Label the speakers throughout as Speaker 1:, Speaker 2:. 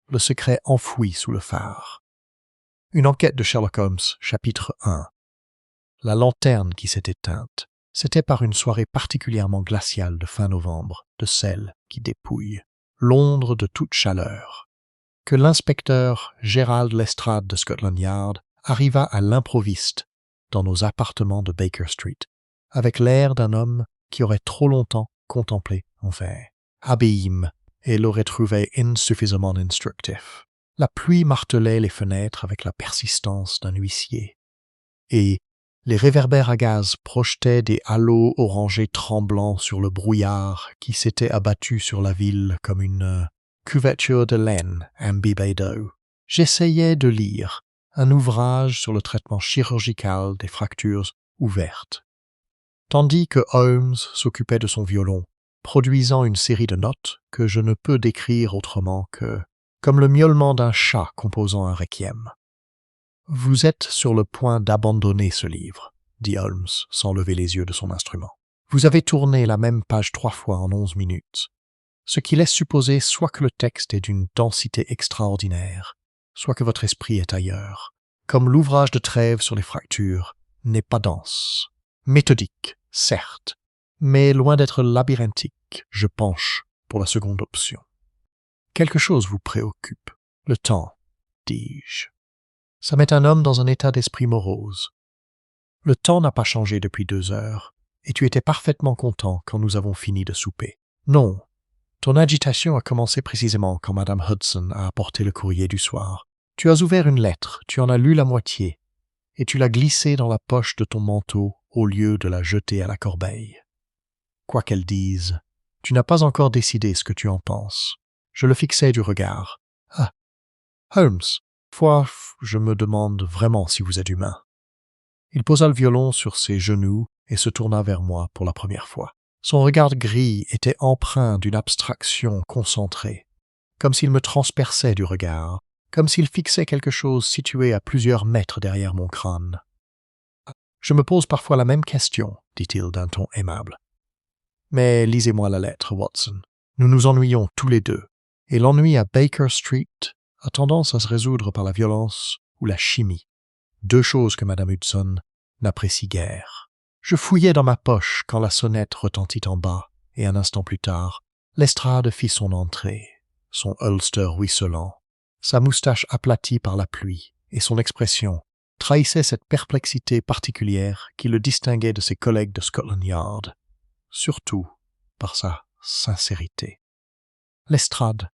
Speaker 1: le secret enfoui sous le phare. Une enquête de Sherlock Holmes, chapitre 1. La lanterne qui s'est éteinte, c'était par une soirée particulièrement glaciale de fin novembre, de celle qui dépouille, Londres de toute chaleur, que l'inspecteur Gérald Lestrade de Scotland Yard arriva à l'improviste dans nos appartements de Baker Street, avec l'air d'un homme qui aurait trop longtemps contemplé un fait abîme et l'aurait trouvé insuffisamment instructif. La pluie martelait les fenêtres avec la persistance d'un huissier, et les réverbères à gaz projetaient des halos orangés tremblants sur le brouillard qui s'était abattu sur la ville comme une couverture de laine imbibée d'eau. J'essayais de lire un ouvrage sur le traitement chirurgical des fractures ouvertes, tandis que Holmes s'occupait de son violon, produisant une série de notes que je ne peux décrire autrement que comme le miaulement d'un chat composant un requiem. « Vous êtes sur le point d'abandonner ce livre, » dit Holmes sans lever les yeux de son instrument. « Vous avez tourné la même page 3 fois en 11 minutes, ce qui laisse supposer soit que le texte est d'une densité extraordinaire, soit que votre esprit est ailleurs, comme l'ouvrage de Trèves sur les fractures n'est pas dense. Méthodique, certes, mais loin d'être labyrinthique, je penche pour la seconde option. Quelque chose vous préoccupe. Le temps, dis-je. Ça met un homme dans un état d'esprit morose. Le temps n'a pas changé depuis 2 heures, et tu étais parfaitement content quand nous avons fini de souper. Non, ton agitation a commencé précisément quand Madame Hudson a apporté le courrier du soir. Tu as ouvert une lettre, tu en as lu la moitié, et tu l'as glissée dans la poche de ton manteau au lieu de la jeter à la corbeille. Quoi qu'elle dise, tu n'as pas encore décidé ce que tu en penses. Je le fixais du regard. « Ah, Holmes, je me demande vraiment si vous êtes humain. » Il posa le violon sur ses genoux et se tourna vers moi pour la première fois. Son regard gris était empreint d'une abstraction concentrée, comme s'il me transperçait du regard, comme s'il fixait quelque chose situé à plusieurs mètres derrière mon crâne. « Je me pose parfois la même question, » dit-il d'un ton aimable. « Mais lisez-moi la lettre, Watson. Nous nous ennuyons tous les deux, et l'ennui à Baker Street a tendance à se résoudre par la violence ou la chimie, 2 choses que Madame Hudson n'apprécie guère. » Je fouillais dans ma poche quand la sonnette retentit en bas, et un instant plus tard, Lestrade fit son entrée, son ulster ruisselant, sa moustache aplatie par la pluie, et son expression trahissait cette perplexité particulière qui le distinguait de ses collègues de Scotland Yard, surtout par sa sincérité. Lestrade,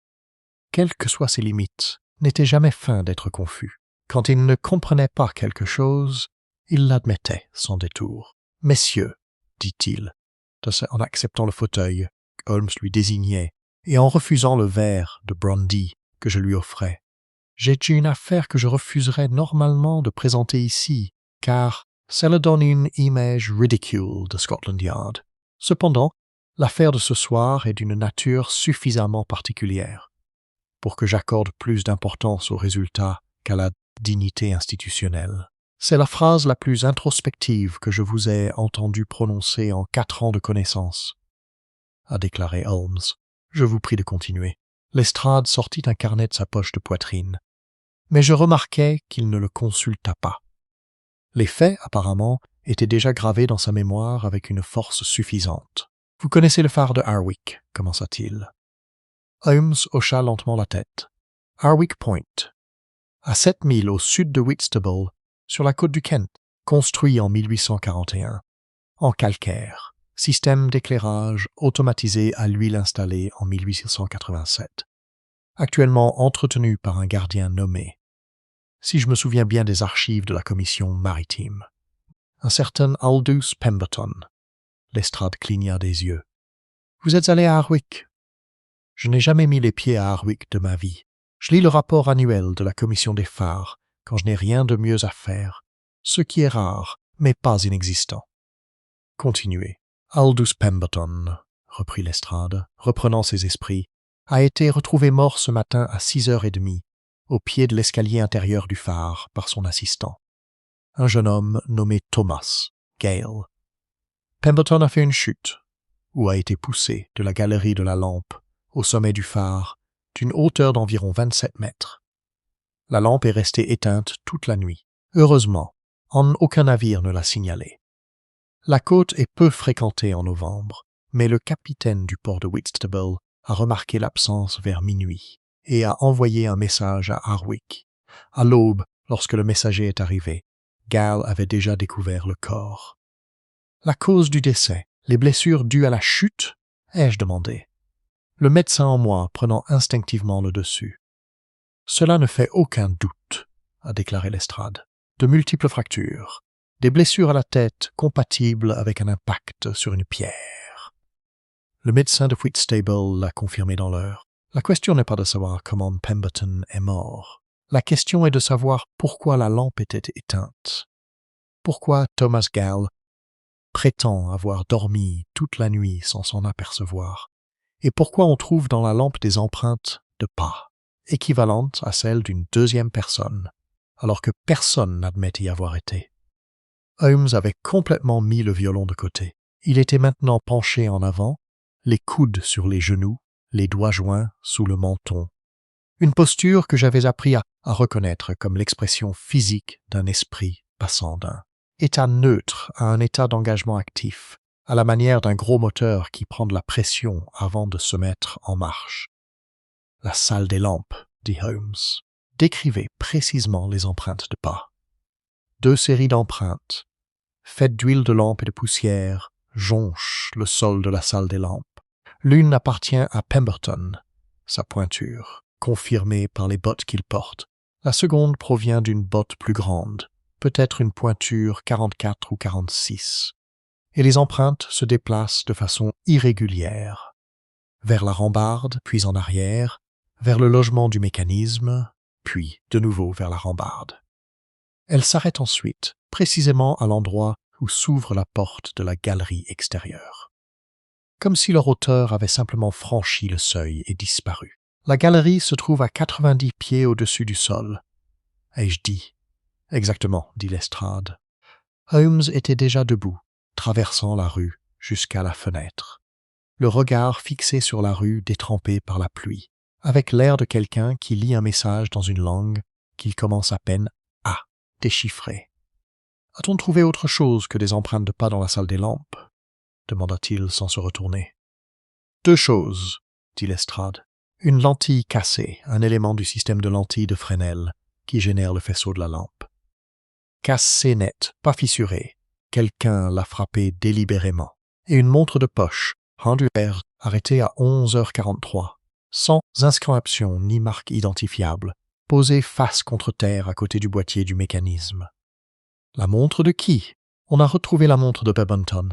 Speaker 1: quelles que soient ses limites, n'était jamais fin d'être confus. Quand il ne comprenait pas quelque chose, il l'admettait sans détour. « Messieurs, dit-il, en acceptant le fauteuil que Holmes lui désignait et en refusant le verre de brandy que je lui offrais, j'ai une affaire que je refuserais normalement de présenter ici, car cela donne une image ridicule de Scotland Yard. Cependant, l'affaire de ce soir est d'une nature suffisamment particulière pour que j'accorde plus d'importance au résultat qu'à la dignité institutionnelle. C'est la phrase la plus introspective que je vous ai entendu prononcer en 4 ans de connaissance, » a déclaré Holmes. Je vous prie de continuer. Lestrade sortit un carnet de sa poche de poitrine, mais je remarquai qu'il ne le consulta pas. Les faits, apparemment, étaient déjà gravés dans sa mémoire avec une force suffisante. « Vous connaissez le phare de Harwich » commença-t-il. Holmes hocha lentement la tête. « Harwich Point, à 7 milles au sud de Whitstable, sur la côte du Kent, construit en 1841, en calcaire, système d'éclairage automatisé à l'huile installé en 1887, actuellement entretenu par un gardien nommé, si je me souviens bien des archives de la commission maritime, un certain Aldous Pemberton. » Lestrade cligna des yeux. « Vous êtes allé à Harwich ?»« Je n'ai jamais mis les pieds à Harwich de ma vie. Je lis le rapport annuel de la commission des phares quand je n'ai rien de mieux à faire, ce qui est rare, mais pas inexistant. » « Continuez. »« Aldous Pemberton, » reprit Lestrade, reprenant ses esprits, « a été retrouvé mort ce matin à 6h30, au pied de l'escalier intérieur du phare, par son assistant, un jeune homme nommé Thomas Gale. Pemberton a fait une chute, ou a été poussé de la galerie de la Lampe au sommet du phare d'une hauteur d'environ 27 mètres. La lampe est restée éteinte toute la nuit. Heureusement, aucun navire ne l'a signalé. La côte est peu fréquentée en novembre, mais le capitaine du port de Whitstable a remarqué l'absence vers minuit et a envoyé un message à Harwich. À l'aube, lorsque le messager est arrivé, Gall avait déjà découvert le corps. La cause du décès, les blessures dues à la chute, ai-je demandé, le médecin en moi prenant instinctivement le dessus. Cela ne fait aucun doute, a déclaré Lestrade. De multiples fractures, des blessures à la tête compatibles avec un impact sur une pierre. Le médecin de Whitstable l'a confirmé dans l'heure. La question n'est pas de savoir comment Pemberton est mort. La question est de savoir pourquoi la lampe était éteinte. Pourquoi Thomas Gall prétend avoir dormi toute la nuit sans s'en apercevoir. Et pourquoi on trouve dans la lampe des empreintes de pas, équivalentes à celles d'une deuxième personne, alors que personne n'admet y avoir été. Holmes avait complètement mis le violon de côté. Il était maintenant penché en avant, les coudes sur les genoux, les doigts joints sous le menton. Une posture que j'avais appris à reconnaître comme l'expression physique d'un esprit passant d'un état neutre à un état d'engagement actif, à la manière d'un gros moteur qui prend de la pression avant de se mettre en marche. La salle des lampes, dit Holmes. Décrivez précisément les empreintes de pas. 2 séries d'empreintes, faites d'huile de lampe et de poussière, jonchent le sol de la salle des lampes. L'une appartient à Pemberton, sa pointure, confirmée par les bottes qu'il porte. La seconde provient d'une botte plus grande, peut-être une pointure 44 ou 46. Et les empreintes se déplacent de façon irrégulière, vers la rambarde, puis en arrière, vers le logement du mécanisme, puis de nouveau vers la rambarde. Elle s'arrête ensuite, précisément à l'endroit où s'ouvre la porte de la galerie extérieure. Comme si leur auteur avait simplement franchi le seuil et disparu. La galerie se trouve à 90 pieds au-dessus du sol. Ai-je dit? Exactement, dit Lestrade. Holmes était déjà debout, traversant la rue jusqu'à la fenêtre, le regard fixé sur la rue détrempée par la pluie, avec l'air de quelqu'un qui lit un message dans une langue qu'il commence à peine à déchiffrer. « A-t-on trouvé autre chose que des empreintes de pas dans la salle des lampes » demanda-t-il sans se retourner. « 2 choses, dit Lestrade. Une lentille cassée, un élément du système de lentilles de Fresnel qui génère le faisceau de la lampe. Cassée net, pas fissurée. Quelqu'un l'a frappé délibérément. Et une montre de poche, Handler, arrêtée à 11h43, sans inscription ni marque identifiable, posée face contre terre à côté du boîtier du mécanisme. La montre de qui? On a retrouvé la montre de Pemberton.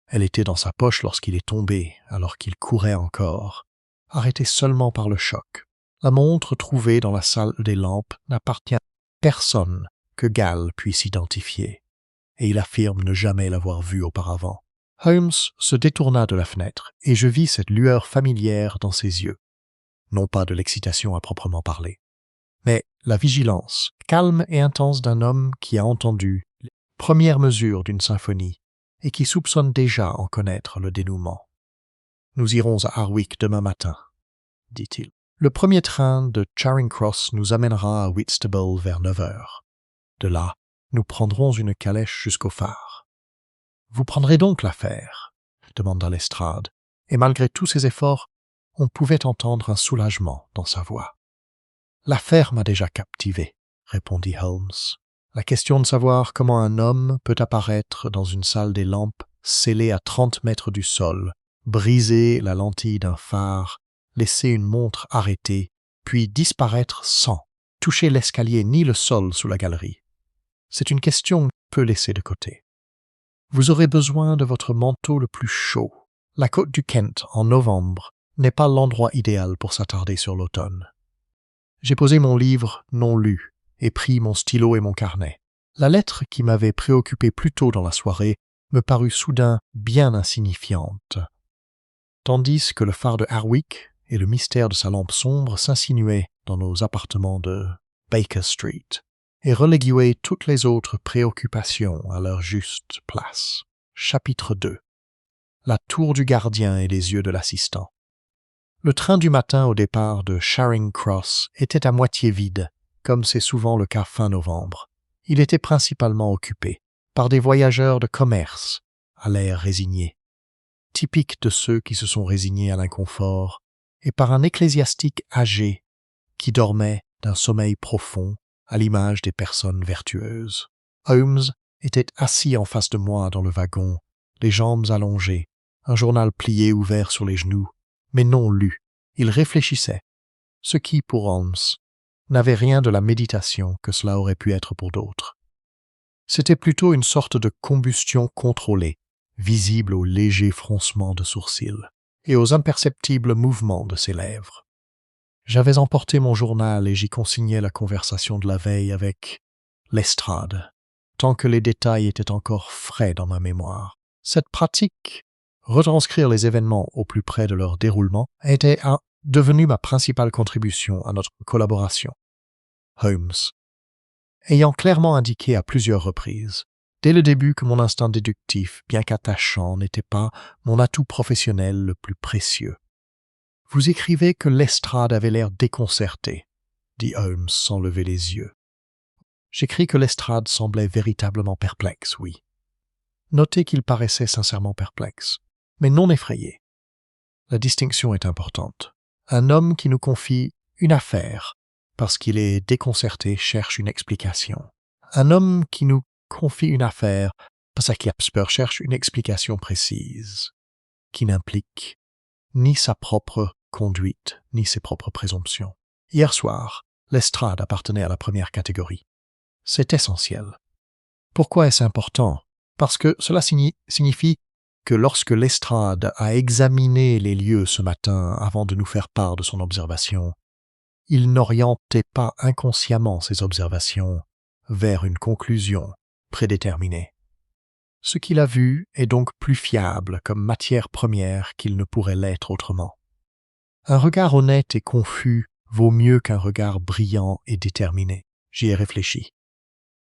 Speaker 1: Elle était dans sa poche lorsqu'il est tombé, alors qu'il courait encore, arrêté seulement par le choc. La montre trouvée dans la salle des lampes n'appartient à personne que Gall puisse identifier, et il affirme ne jamais l'avoir vue auparavant. Holmes se détourna de la fenêtre, et je vis cette lueur familière dans ses yeux. Non pas de l'excitation à proprement parler, mais la vigilance calme et intense d'un homme qui a entendu les premières mesures d'une symphonie et qui soupçonne déjà en connaître le dénouement. « Nous irons à Harwich demain matin, » dit-il. « Le premier train de Charing Cross nous amènera à Whitstable vers 9h. De là, nous prendrons une calèche jusqu'au phare. »« Vous prendrez donc l'affaire » demanda Lestrade, et malgré tous ses efforts, on pouvait entendre un soulagement dans sa voix. « L'affaire m'a déjà captivé, » répondit Holmes. « La question de savoir comment un homme peut apparaître dans une salle des lampes scellée à 30 mètres du sol, briser la lentille d'un phare, laisser une montre arrêtée, puis disparaître sans toucher l'escalier ni le sol sous la galerie. C'est une question peu laissée de côté. Vous aurez besoin de votre manteau le plus chaud. La côte du Kent, en novembre, n'est pas l'endroit idéal pour s'attarder sur l'automne. J'ai posé mon livre non lu et pris mon stylo et mon carnet. La lettre qui m'avait préoccupé plus tôt dans la soirée me parut soudain bien insignifiante, tandis que le phare de Harwich et le mystère de sa lampe sombre s'insinuaient dans nos appartements de Baker Street et reléguaient toutes les autres préoccupations à leur juste place. Chapitre 2. La tour du gardien et les yeux de l'assistant. Le train du matin au départ de Charing Cross était à moitié vide, comme c'est souvent le cas fin novembre. Il était principalement occupé par des voyageurs de commerce, à l'air résigné, typique de ceux qui se sont résignés à l'inconfort, et par un ecclésiastique âgé qui dormait d'un sommeil profond à l'image des personnes vertueuses. Holmes était assis en face de moi dans le wagon, les jambes allongées, un journal plié ouvert sur les genoux, mais non lu. Il réfléchissait, ce qui, pour Holmes, n'avait rien de la méditation que cela aurait pu être pour d'autres. C'était plutôt une sorte de combustion contrôlée, visible aux légers froncements de sourcils et aux imperceptibles mouvements de ses lèvres. J'avais emporté mon journal et j'y consignais la conversation de la veille avec Lestrade, tant que les détails étaient encore frais dans ma mémoire. Cette pratique, retranscrire les événements au plus près de leur déroulement, était devenue ma principale contribution à notre collaboration. Holmes, ayant clairement indiqué à plusieurs reprises, dès le début que mon instinct déductif, bien qu'attachant, n'était pas mon atout professionnel le plus précieux. « Vous écrivez que Lestrade avait l'air déconcerté, » dit Holmes sans lever les yeux. J'écris que Lestrade semblait véritablement perplexe, oui. Notez qu'il paraissait sincèrement perplexe, mais non effrayé. La distinction est importante. Un homme qui nous confie une affaire, parce qu'il est déconcerté, cherche une explication. Un homme qui nous confie une affaire, parce qu'il a peur, cherche une explication précise, qui n'implique ni sa propre conduite, ni ses propres présomptions. Hier soir, Lestrade appartenait à la première catégorie. C'est essentiel. Pourquoi est-ce important? Parce que cela signifie que lorsque Lestrade a examiné les lieux ce matin avant de nous faire part de son observation, il n'orientait pas inconsciemment ses observations vers une conclusion prédéterminée. Ce qu'il a vu est donc plus fiable comme matière première qu'il ne pourrait l'être autrement. Un regard honnête et confus vaut mieux qu'un regard brillant et déterminé. J'y ai réfléchi.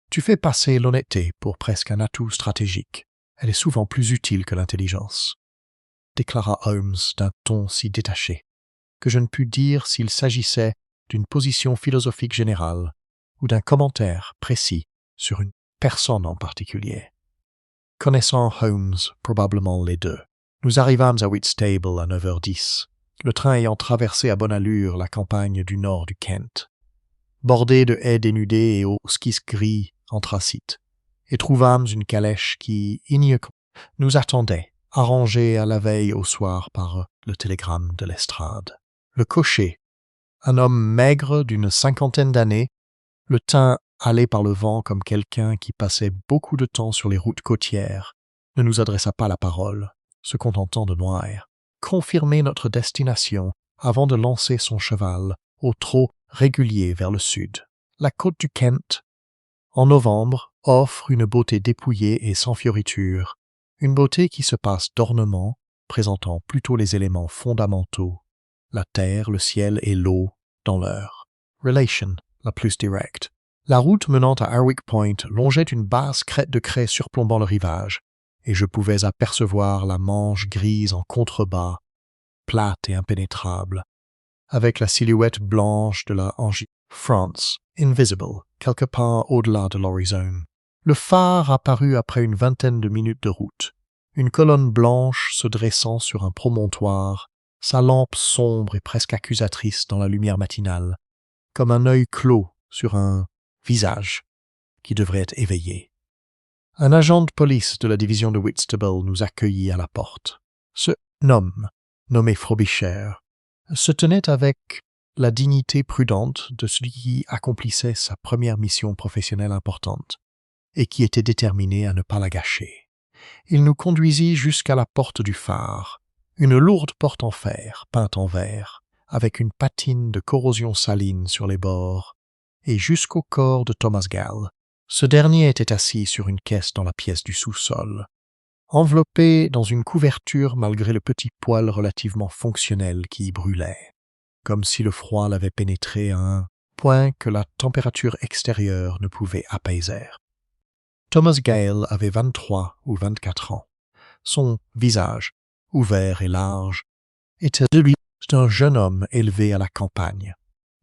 Speaker 1: Tu fais passer l'honnêteté pour presque un atout stratégique. Elle est souvent plus utile que l'intelligence, déclara Holmes d'un ton si détaché que je ne pus dire s'il s'agissait d'une position philosophique générale ou d'un commentaire précis sur une personne en particulier. Connaissant Holmes, probablement les deux. Nous arrivâmes à Whitstable à 9h10, le train ayant traversé à bonne allure la campagne du nord du Kent, bordée de haies dénudées et aux skis gris anthracite, et trouvâmes une calèche qui nous attendait, arrangée à la veille au soir par le télégramme de Lestrade. Le cocher, un homme maigre d'une 50aine d'années, le teint hâlé par le vent comme quelqu'un qui passait beaucoup de temps sur les routes côtières, ne nous adressa pas la parole, se contentant de noyer, confirmer notre destination avant de lancer son cheval au trot régulier vers le sud. La côte du Kent, en novembre, offre une beauté dépouillée et sans fioritures, une beauté qui se passe d'ornements, présentant plutôt les éléments fondamentaux, la terre, le ciel et l'eau, dans leur relation la plus directe. La route menant à Harwick Point longeait une basse crête de craie surplombant le rivage, et je pouvais apercevoir la Manche grise en contrebas, plate et impénétrable, avec la silhouette blanche de la France, invisible, quelque part au-delà de l'horizon. Le phare apparut après une vingtaine de minutes de route, une colonne blanche se dressant sur un promontoire, sa lampe sombre et presque accusatrice dans la lumière matinale, comme un œil clos sur un visage qui devrait être éveillé. Un agent de police de la division de Whitstable nous accueillit à la porte. Ce homme, nommé Frobisher, se tenait avec la dignité prudente de celui qui accomplissait sa première mission professionnelle importante et qui était déterminé à ne pas la gâcher. Il nous conduisit jusqu'à la porte du phare, une lourde porte en fer, peinte en vert, avec une patine de corrosion saline sur les bords, et jusqu'au corps de Thomas Gall. Ce dernier était assis sur une caisse dans la pièce du sous-sol, enveloppé dans une couverture malgré le petit poêle relativement fonctionnel qui y brûlait, comme si le froid l'avait pénétré à un point que la température extérieure ne pouvait apaiser. Thomas Gale avait 23 ou 24 ans. Son visage, ouvert et large, était celui C'est un jeune homme élevé à la campagne,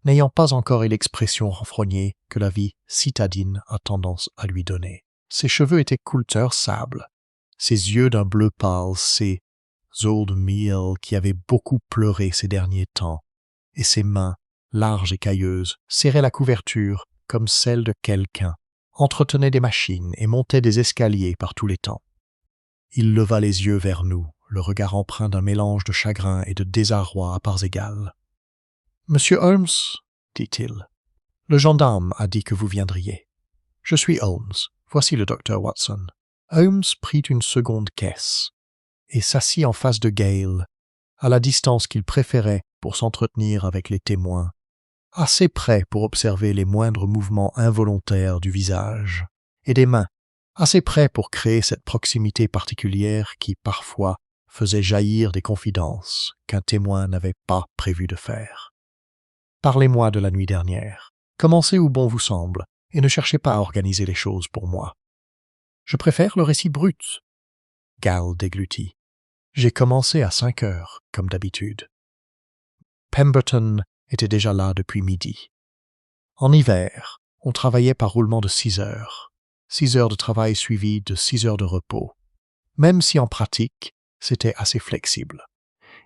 Speaker 1: n'ayant pas encore eu l'expression renfrognée que la vie citadine a tendance à lui donner. Ses cheveux étaient couleur sable, ses yeux d'un bleu pâle, ses old meal qui avaient beaucoup pleuré ces derniers temps, et ses mains, larges et cailleuses, serraient la couverture comme celle de quelqu'un, entretenaient des machines et montaient des escaliers par tous les temps. Il leva les yeux vers nous, le regard empreint d'un mélange de chagrin et de désarroi à parts égales. « Monsieur Holmes, dit-il, le gendarme a dit que vous viendriez. Je suis Holmes, voici le docteur Watson. » Holmes prit une seconde caisse et s'assit en face de Gale, à la distance qu'il préférait pour s'entretenir avec les témoins, assez près pour observer les moindres mouvements involontaires du visage et des mains, assez près pour créer cette proximité particulière qui, parfois, faisait jaillir des confidences qu'un témoin n'avait pas prévu de faire. « Parlez-moi de la nuit dernière. Commencez où bon vous semble, et ne cherchez pas à organiser les choses pour moi. »« Je préfère le récit brut. » Gale déglutit. « J'ai commencé à 5 heures, comme d'habitude. Pemberton était déjà là depuis midi. En hiver, on travaillait par roulement de 6 heures. 6 heures de travail suivies de 6 heures de repos. Même si en pratique, c'était assez flexible.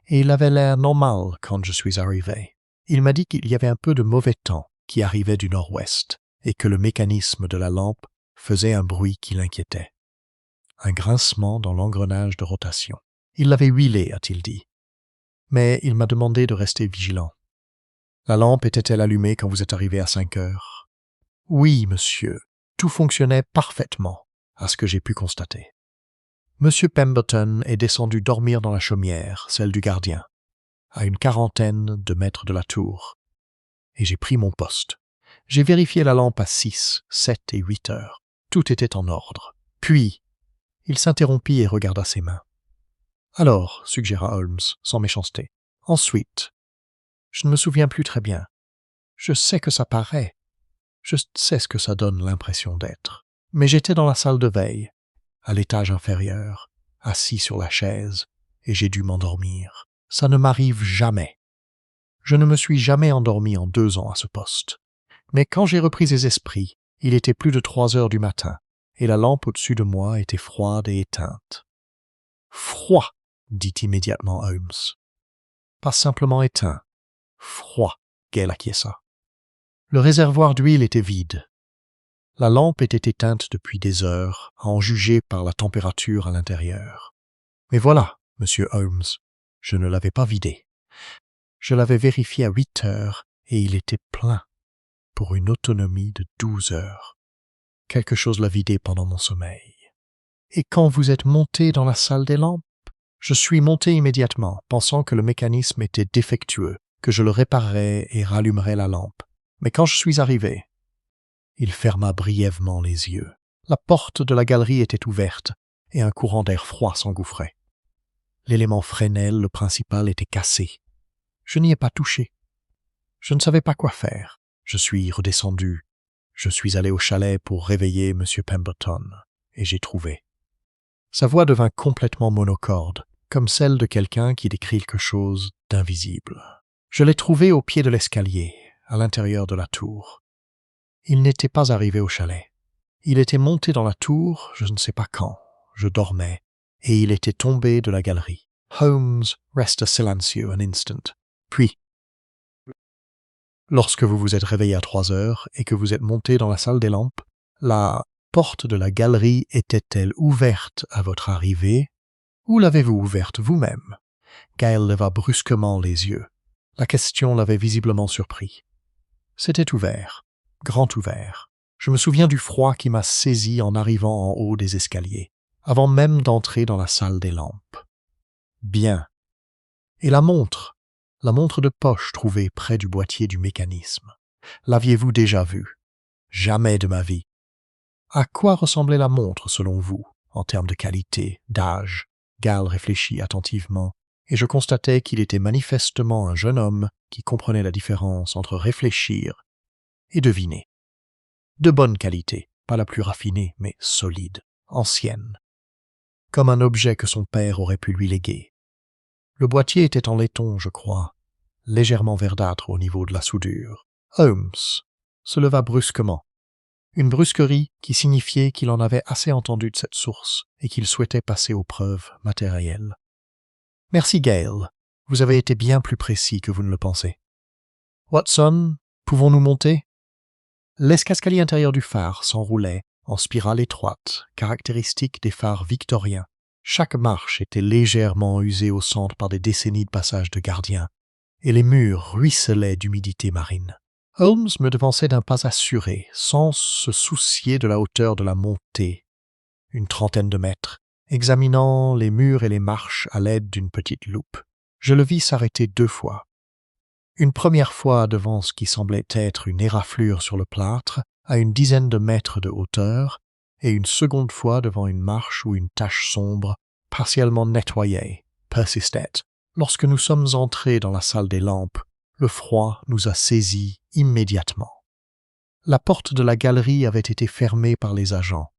Speaker 1: Et il avait l'air normal quand je suis arrivé. Il m'a dit qu'il y avait un peu de mauvais temps qui arrivait du nord-ouest et que le mécanisme de la lampe faisait un bruit qui l'inquiétait. Un grincement dans l'engrenage de rotation. Il l'avait huilé, a-t-il dit. Mais il m'a demandé de rester vigilant. La lampe était-elle allumée quand vous êtes arrivé à 5 heures? Oui, monsieur. Tout fonctionnait parfaitement, à ce que j'ai pu constater. Monsieur Pemberton est descendu dormir dans la chaumière, celle du gardien, à une 40aine de mètres de la tour, et j'ai pris mon poste. J'ai vérifié la lampe à 6, 7 et 8 heures. Tout était en ordre. Puis, il s'interrompit et regarda ses mains. « Alors, suggéra Holmes, sans méchanceté. Ensuite, je ne me souviens plus très bien. Je sais que ça paraît. Je sais ce que ça donne l'impression d'être. Mais j'étais dans la salle de veille, à l'étage inférieur, assis sur la chaise, et j'ai dû m'endormir. Ça ne m'arrive jamais. Je ne me suis jamais endormi en 2 ans à ce poste. Mais quand j'ai repris les esprits, il était plus de 3 heures du matin, et la lampe au-dessus de moi était froide et éteinte. « Froid !» dit immédiatement Holmes. « Pas simplement éteint. Froid !» Gale acquiesça. Le réservoir d'huile était vide. La lampe était éteinte depuis des heures, à en juger par la température à l'intérieur. Mais voilà, monsieur Holmes, je ne l'avais pas vidé. Je l'avais vérifié à 8 heures et il était plein, pour une autonomie de 12 heures. Quelque chose l'a vidé pendant mon sommeil. Et quand vous êtes monté dans la salle des lampes, je suis monté immédiatement, pensant que le mécanisme était défectueux, que je le réparerais et rallumerais la lampe. Mais quand je suis arrivé, il ferma brièvement les yeux. La porte de la galerie était ouverte et un courant d'air froid s'engouffrait. L'élément Fresnel, le principal, était cassé. Je n'y ai pas touché. Je ne savais pas quoi faire. Je suis redescendu. Je suis allé au chalet pour réveiller M. Pemberton, et j'ai trouvé. Sa voix devint complètement monocorde, comme celle de quelqu'un qui décrit quelque chose d'invisible. Je l'ai trouvé au pied de l'escalier, à l'intérieur de la tour. Il n'était pas arrivé au chalet. Il était monté dans la tour, je ne sais pas quand. Je dormais, et il était tombé de la galerie. Holmes resta silencieux un instant. Puis, lorsque vous vous êtes réveillé à 3 heures et que vous êtes monté dans la salle des lampes, la porte de la galerie était-elle ouverte à votre arrivée, ou l'avez-vous ouverte vous-même? Gale leva brusquement les yeux. La question l'avait visiblement surpris. C'était ouvert, grand ouvert. Je me souviens du froid qui m'a saisi en arrivant en haut des escaliers, avant même d'entrer dans la salle des lampes. Bien. Et la montre de poche trouvée près du boîtier du mécanisme. L'aviez-vous déjà vue? Jamais de ma vie. À quoi ressemblait la montre, selon vous, en termes de qualité, d'âge? Gale réfléchit attentivement, et je constatai qu'il était manifestement un jeune homme qui comprenait la différence entre réfléchir et deviner. De bonne qualité, pas la plus raffinée, mais solide, ancienne, comme un objet que son père aurait pu lui léguer. Le boîtier était en laiton, je crois, légèrement verdâtre au niveau de la soudure. Holmes se leva brusquement. Une brusquerie qui signifiait qu'il en avait assez entendu de cette source et qu'il souhaitait passer aux preuves matérielles. « Merci, Gale. Vous avez été bien plus précis que vous ne le pensez. Watson, pouvons-nous monter » L'escalier intérieur du phare s'enroulait en spirale étroite, caractéristique des phares victoriens. Chaque marche était légèrement usée au centre par des décennies de passage de gardiens, et les murs ruisselaient d'humidité marine. Holmes me devançait d'un pas assuré, sans se soucier de la hauteur de la montée, une trentaine de mètres, examinant les murs et les marches à l'aide d'une petite loupe. Je le vis s'arrêter 2 fois. Une première fois devant ce qui semblait être une éraflure sur le plâtre, à une dizaine de mètres de hauteur, et une seconde fois devant une marche où une tache sombre, partiellement nettoyée, persistait. Lorsque nous sommes entrés dans la salle des lampes, le froid nous a saisis immédiatement. La porte de la galerie avait été fermée par les agents,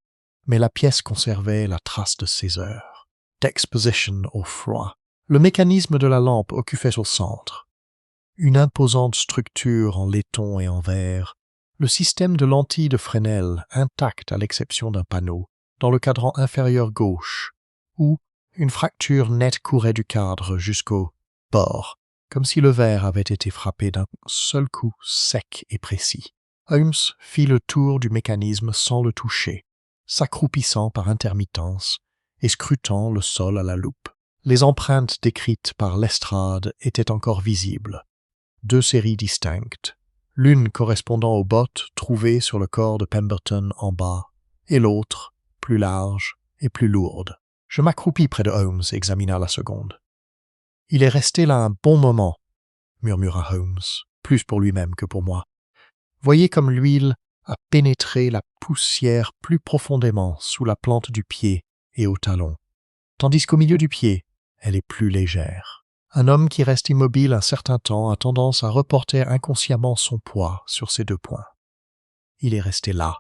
Speaker 1: mais la pièce conservait la trace de ses heures d'exposition au froid. Le mécanisme de la lampe occupait au centre. Une imposante structure en laiton et en verre, le système de lentilles de Fresnel intact à l'exception d'un panneau, dans le cadran inférieur gauche, où une fracture nette courait du cadre jusqu'au bord, comme si le verre avait été frappé d'un seul coup sec et précis. Holmes fit le tour du mécanisme sans le toucher, s'accroupissant par intermittence et scrutant le sol à la loupe. Les empreintes décrites par Lestrade étaient encore visibles, 2 séries distinctes, l'une correspondant aux bottes trouvées sur le corps de Pemberton en bas, et l'autre, plus large et plus lourde. Je m'accroupis près de Holmes et examina la seconde. « Il est resté là un bon moment, » murmura Holmes, plus pour lui-même que pour moi. « Voyez comme l'huile a pénétré la poussière plus profondément sous la plante du pied et au talon, tandis qu'au milieu du pied, elle est plus légère. Un homme qui reste immobile un certain temps a tendance à reporter inconsciemment son poids sur ces 2 points. Il est resté là,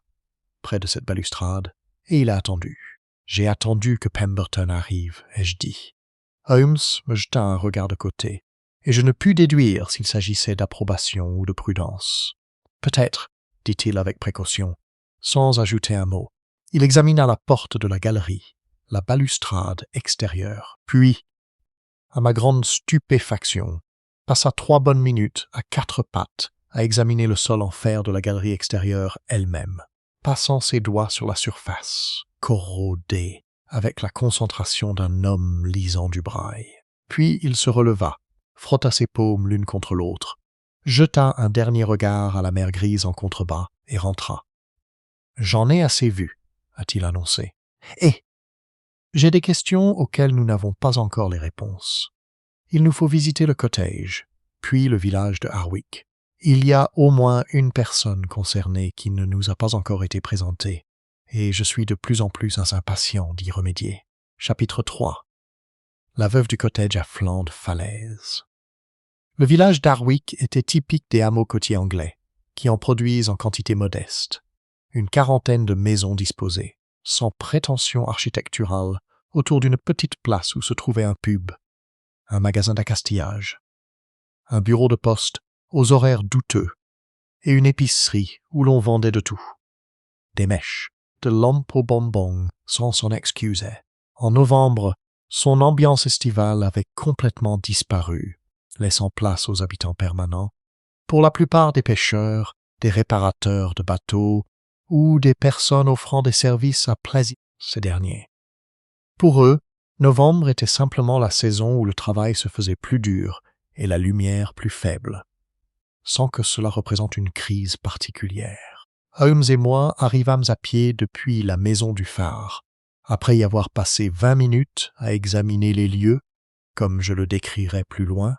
Speaker 1: près de cette balustrade, et il a attendu. J'ai attendu que Pemberton arrive, ai-je dit. Holmes me jeta un regard de côté, et je ne pus déduire s'il s'agissait d'approbation ou de prudence. Peut-être, dit-il avec précaution, sans ajouter un mot. Il examina la porte de la galerie, la balustrade extérieure, puis, à ma grande stupéfaction, passa 3 bonnes minutes à 4 pattes à examiner le sol en fer de la galerie extérieure elle-même, passant ses doigts sur la surface, corrodée, avec la concentration d'un homme lisant du braille. Puis il se releva, frotta ses paumes l'une contre l'autre, jeta un dernier regard à la mer grise en contrebas et rentra. « J'en ai assez vu, » a-t-il annoncé. « Et j'ai des questions auxquelles nous n'avons pas encore les réponses. Il nous faut visiter le cottage, puis le village de Harwich. Il y a au moins une personne concernée qui ne nous a pas encore été présentée, et je suis de plus en plus impatient d'y remédier. » Chapitre 3. La veuve du cottage à flanc de falaise. Le village d'Harwich était typique des hameaux côtiers anglais, qui en produisent en quantité modeste. Une quarantaine de maisons disposées, sans prétention architecturale, autour d'une petite place où se trouvait un pub, un magasin d'accastillage, un bureau de poste aux horaires douteux, et une épicerie où l'on vendait de tout. Des mèches, de lampes aux bonbons sans s'en excuser. En novembre, son ambiance estivale avait complètement disparu, laissant place aux habitants permanents, pour la plupart des pêcheurs, des réparateurs de bateaux ou des personnes offrant des services à plaisir ces derniers. Pour eux, novembre était simplement la saison où le travail se faisait plus dur et la lumière plus faible, sans que cela représente une crise particulière. Holmes et moi arrivâmes à pied depuis la maison du phare, après y avoir passé 20 minutes à examiner les lieux, comme je le décrirai plus loin,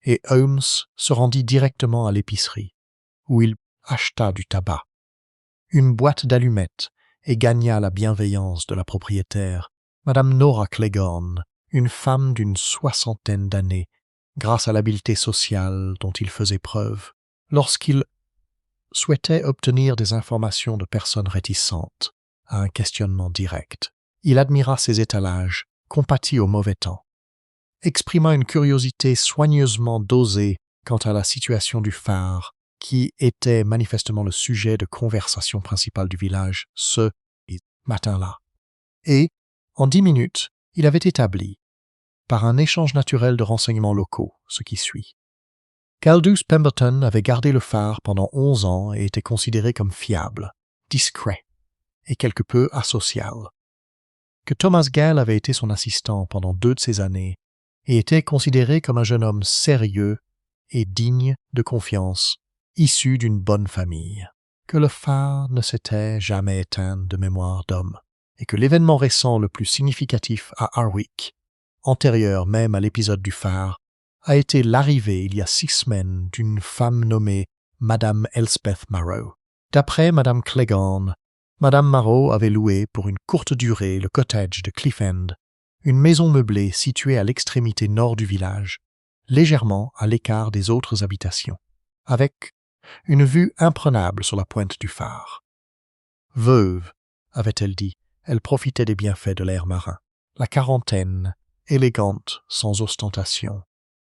Speaker 1: et Holmes se rendit directement à l'épicerie, où il acheta du tabac, une boîte d'allumettes, et gagna la bienveillance de la propriétaire, Madame Nora Cleghorn, une femme d'une 60aine d'années, grâce à l'habileté sociale dont il faisait preuve, lorsqu'il souhaitait obtenir des informations de personnes réticentes à un questionnement direct. Il admira ses étalages, compatit au mauvais temps, exprima une curiosité soigneusement dosée quant à la situation du phare, qui était manifestement le sujet de conversation principale du village ce matin-là. Et, en 10 minutes, il avait établi, par un échange naturel de renseignements locaux, ce qui suit. qu'Aldous Pemberton avait gardé le phare pendant 11 ans et était considéré comme fiable, discret et quelque peu asocial. Que Thomas Gale avait été son assistant pendant 2 de ces années et était considéré comme un jeune homme sérieux et digne de confiance, issu d'une bonne famille. Que le phare ne s'était jamais éteint de mémoire d'homme, et que l'événement récent le plus significatif à Harwich, antérieur même à l'épisode du phare, a été l'arrivée il y a 6 semaines d'une femme nommée Madame Elspeth Marrow. D'après Madame Clegane, Madame Marrow avait loué pour une courte durée le cottage de Cliff End, une maison meublée située à l'extrémité nord du village, légèrement à l'écart des autres habitations, avec une vue imprenable sur la pointe du phare. Veuve, avait-elle dit, elle profitait des bienfaits de l'air marin. La quarantaine, élégante, sans ostentation.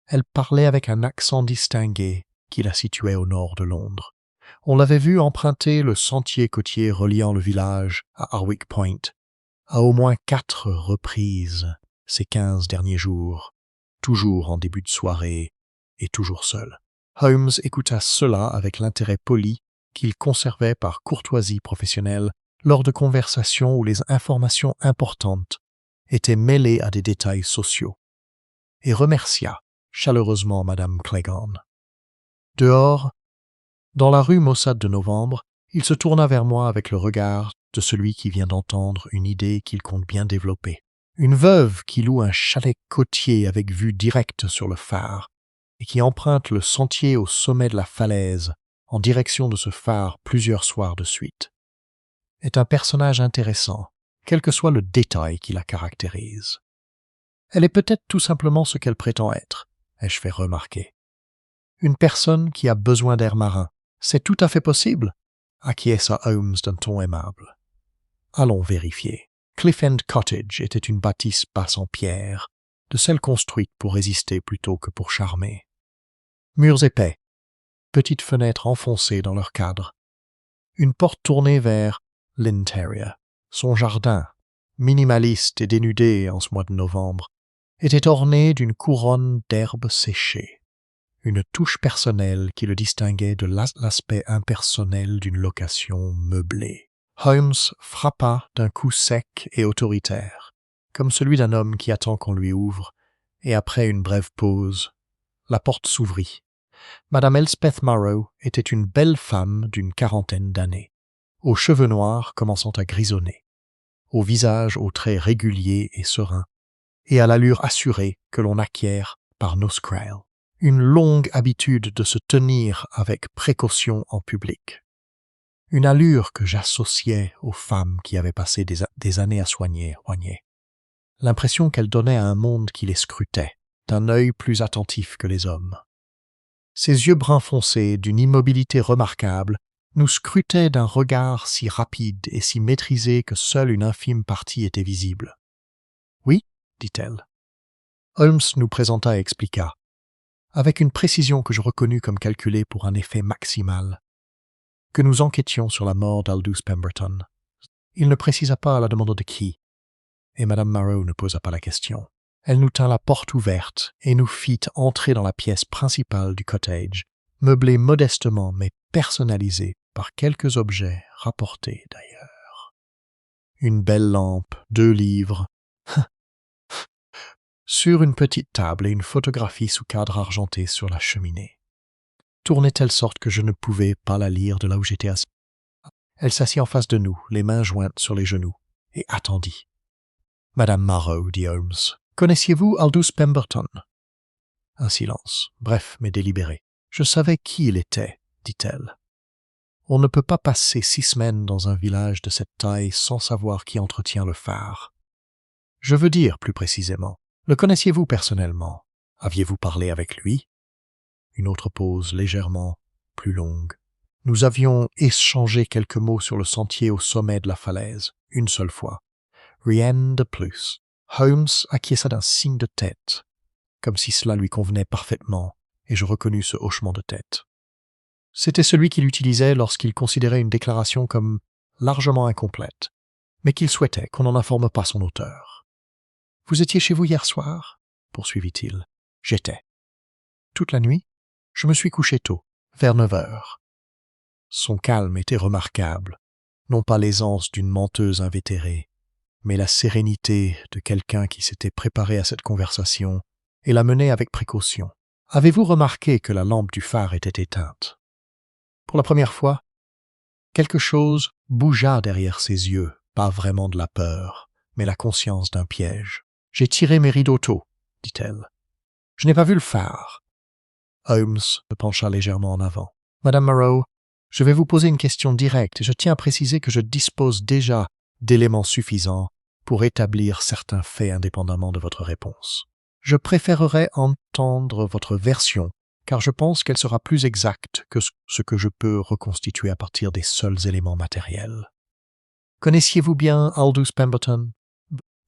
Speaker 1: Elle parlait avec un accent distingué qui la situait au nord de Londres. On l'avait vue emprunter le sentier côtier reliant le village à Harwich Point à au moins 4 reprises ces 15 derniers jours, toujours en début de soirée et toujours seule. Holmes écouta cela avec l'intérêt poli qu'il conservait par courtoisie professionnelle lors de conversations où les informations importantes étaient mêlées à des détails sociaux, et remercia chaleureusement Madame Clegane. Dehors, dans la rue Maussade de Novembre, il se tourna vers moi avec le regard de celui qui vient d'entendre une idée qu'il compte bien développer. Une veuve qui loue un chalet côtier avec vue directe sur le phare et qui emprunte le sentier au sommet de la falaise en direction de ce phare plusieurs soirs de suite, est un personnage intéressant, quel que soit le détail qui la caractérise. Elle est peut-être tout simplement ce qu'elle prétend être, ai-je fait remarquer. Une personne qui a besoin d'air marin, c'est tout à fait possible, acquiesça Holmes d'un ton aimable. Allons vérifier. Cliff End Cottage était une bâtisse basse en pierre, de celles construites pour résister plutôt que pour charmer. Murs épais, petites fenêtres enfoncées dans leur cadre, une porte tournée vers l'intérieur. Son jardin, minimaliste et dénudé en ce mois de novembre, était orné d'une couronne d'herbes séchées, une touche personnelle qui le distinguait de l'aspect impersonnel d'une location meublée. Holmes frappa d'un coup sec et autoritaire, comme celui d'un homme qui attend qu'on lui ouvre, et après une brève pause, la porte s'ouvrit. Madame Elspeth Marrow était une belle femme d'une 40aine d'années, aux cheveux noirs commençant à grisonner, au visage aux traits réguliers et sereins, et à l'allure assurée que l'on acquiert par nos scrolls. Une longue habitude de se tenir avec précaution en public. Une allure que j'associais aux femmes qui avaient passé des années à soigner. L'impression qu'elles donnaient à un monde qui les scrutait, d'un œil plus attentif que les hommes. Ses yeux bruns foncés, d'une immobilité remarquable, nous scrutaient d'un regard si rapide et si maîtrisé que seule une infime partie était visible. « Oui » dit-elle. Holmes nous présenta et expliqua, avec une précision que je reconnus comme calculée pour un effet maximal, que nous enquêtions sur la mort d'Aldous Pemberton. Il ne précisa pas à la demande de qui, et Madame Marrow ne posa pas la question. Elle nous tint la porte ouverte et nous fit entrer dans la pièce principale du cottage, meublée modestement mais personnalisée par quelques objets rapportés d'ailleurs. Une belle lampe, 2 livres, sur une petite table et une photographie sous cadre argenté sur la cheminée. Tournée telle sorte que je ne pouvais pas la lire de là où j'étais assis. Elle s'assit en face de nous, les mains jointes sur les genoux, et attendit. « Madame Marrow, dit Holmes, connaissiez-vous Aldous Pemberton ?» Un silence, bref mais délibéré. « Je savais qui il était, dit-elle. On ne peut pas passer 6 semaines dans un village de cette taille sans savoir qui entretient le phare. Je veux dire, plus précisément, le connaissiez-vous personnellement? Aviez-vous parlé avec lui ?» Une autre pause légèrement plus longue. Nous avions échangé quelques mots sur le sentier au sommet de la falaise, une seule fois. Rien de plus. Holmes acquiesça d'un signe de tête, comme si cela lui convenait parfaitement, et je reconnus ce hochement de tête. C'était celui qu'il utilisait lorsqu'il considérait une déclaration comme largement incomplète, mais qu'il souhaitait qu'on n'en informe pas son auteur. « Vous étiez chez vous hier soir ?» poursuivit-il. « J'étais. »« Toute la nuit ?»« Je me suis couché tôt, vers 9 heures. » Son calme était remarquable, non pas l'aisance d'une menteuse invétérée, mais la sérénité de quelqu'un qui s'était préparé à cette conversation et la menait avec précaution. « Avez-vous remarqué que la lampe du phare était éteinte ?» Pour la première fois, quelque chose bougea derrière ses yeux, pas vraiment de la peur, mais la conscience d'un piège. « J'ai tiré mes rideaux tôt, » dit-elle. « Je n'ai pas vu le phare. » Holmes se pencha légèrement en avant. « Madame Moreau, je vais vous poser une question directe et je tiens à préciser que je dispose déjà d'éléments suffisants pour établir certains faits indépendamment de votre réponse. Je préférerais entendre votre version, car je pense qu'elle sera plus exacte que ce que je peux reconstituer à partir des seuls éléments matériels. Connaissiez-vous bien Aldous Pemberton? »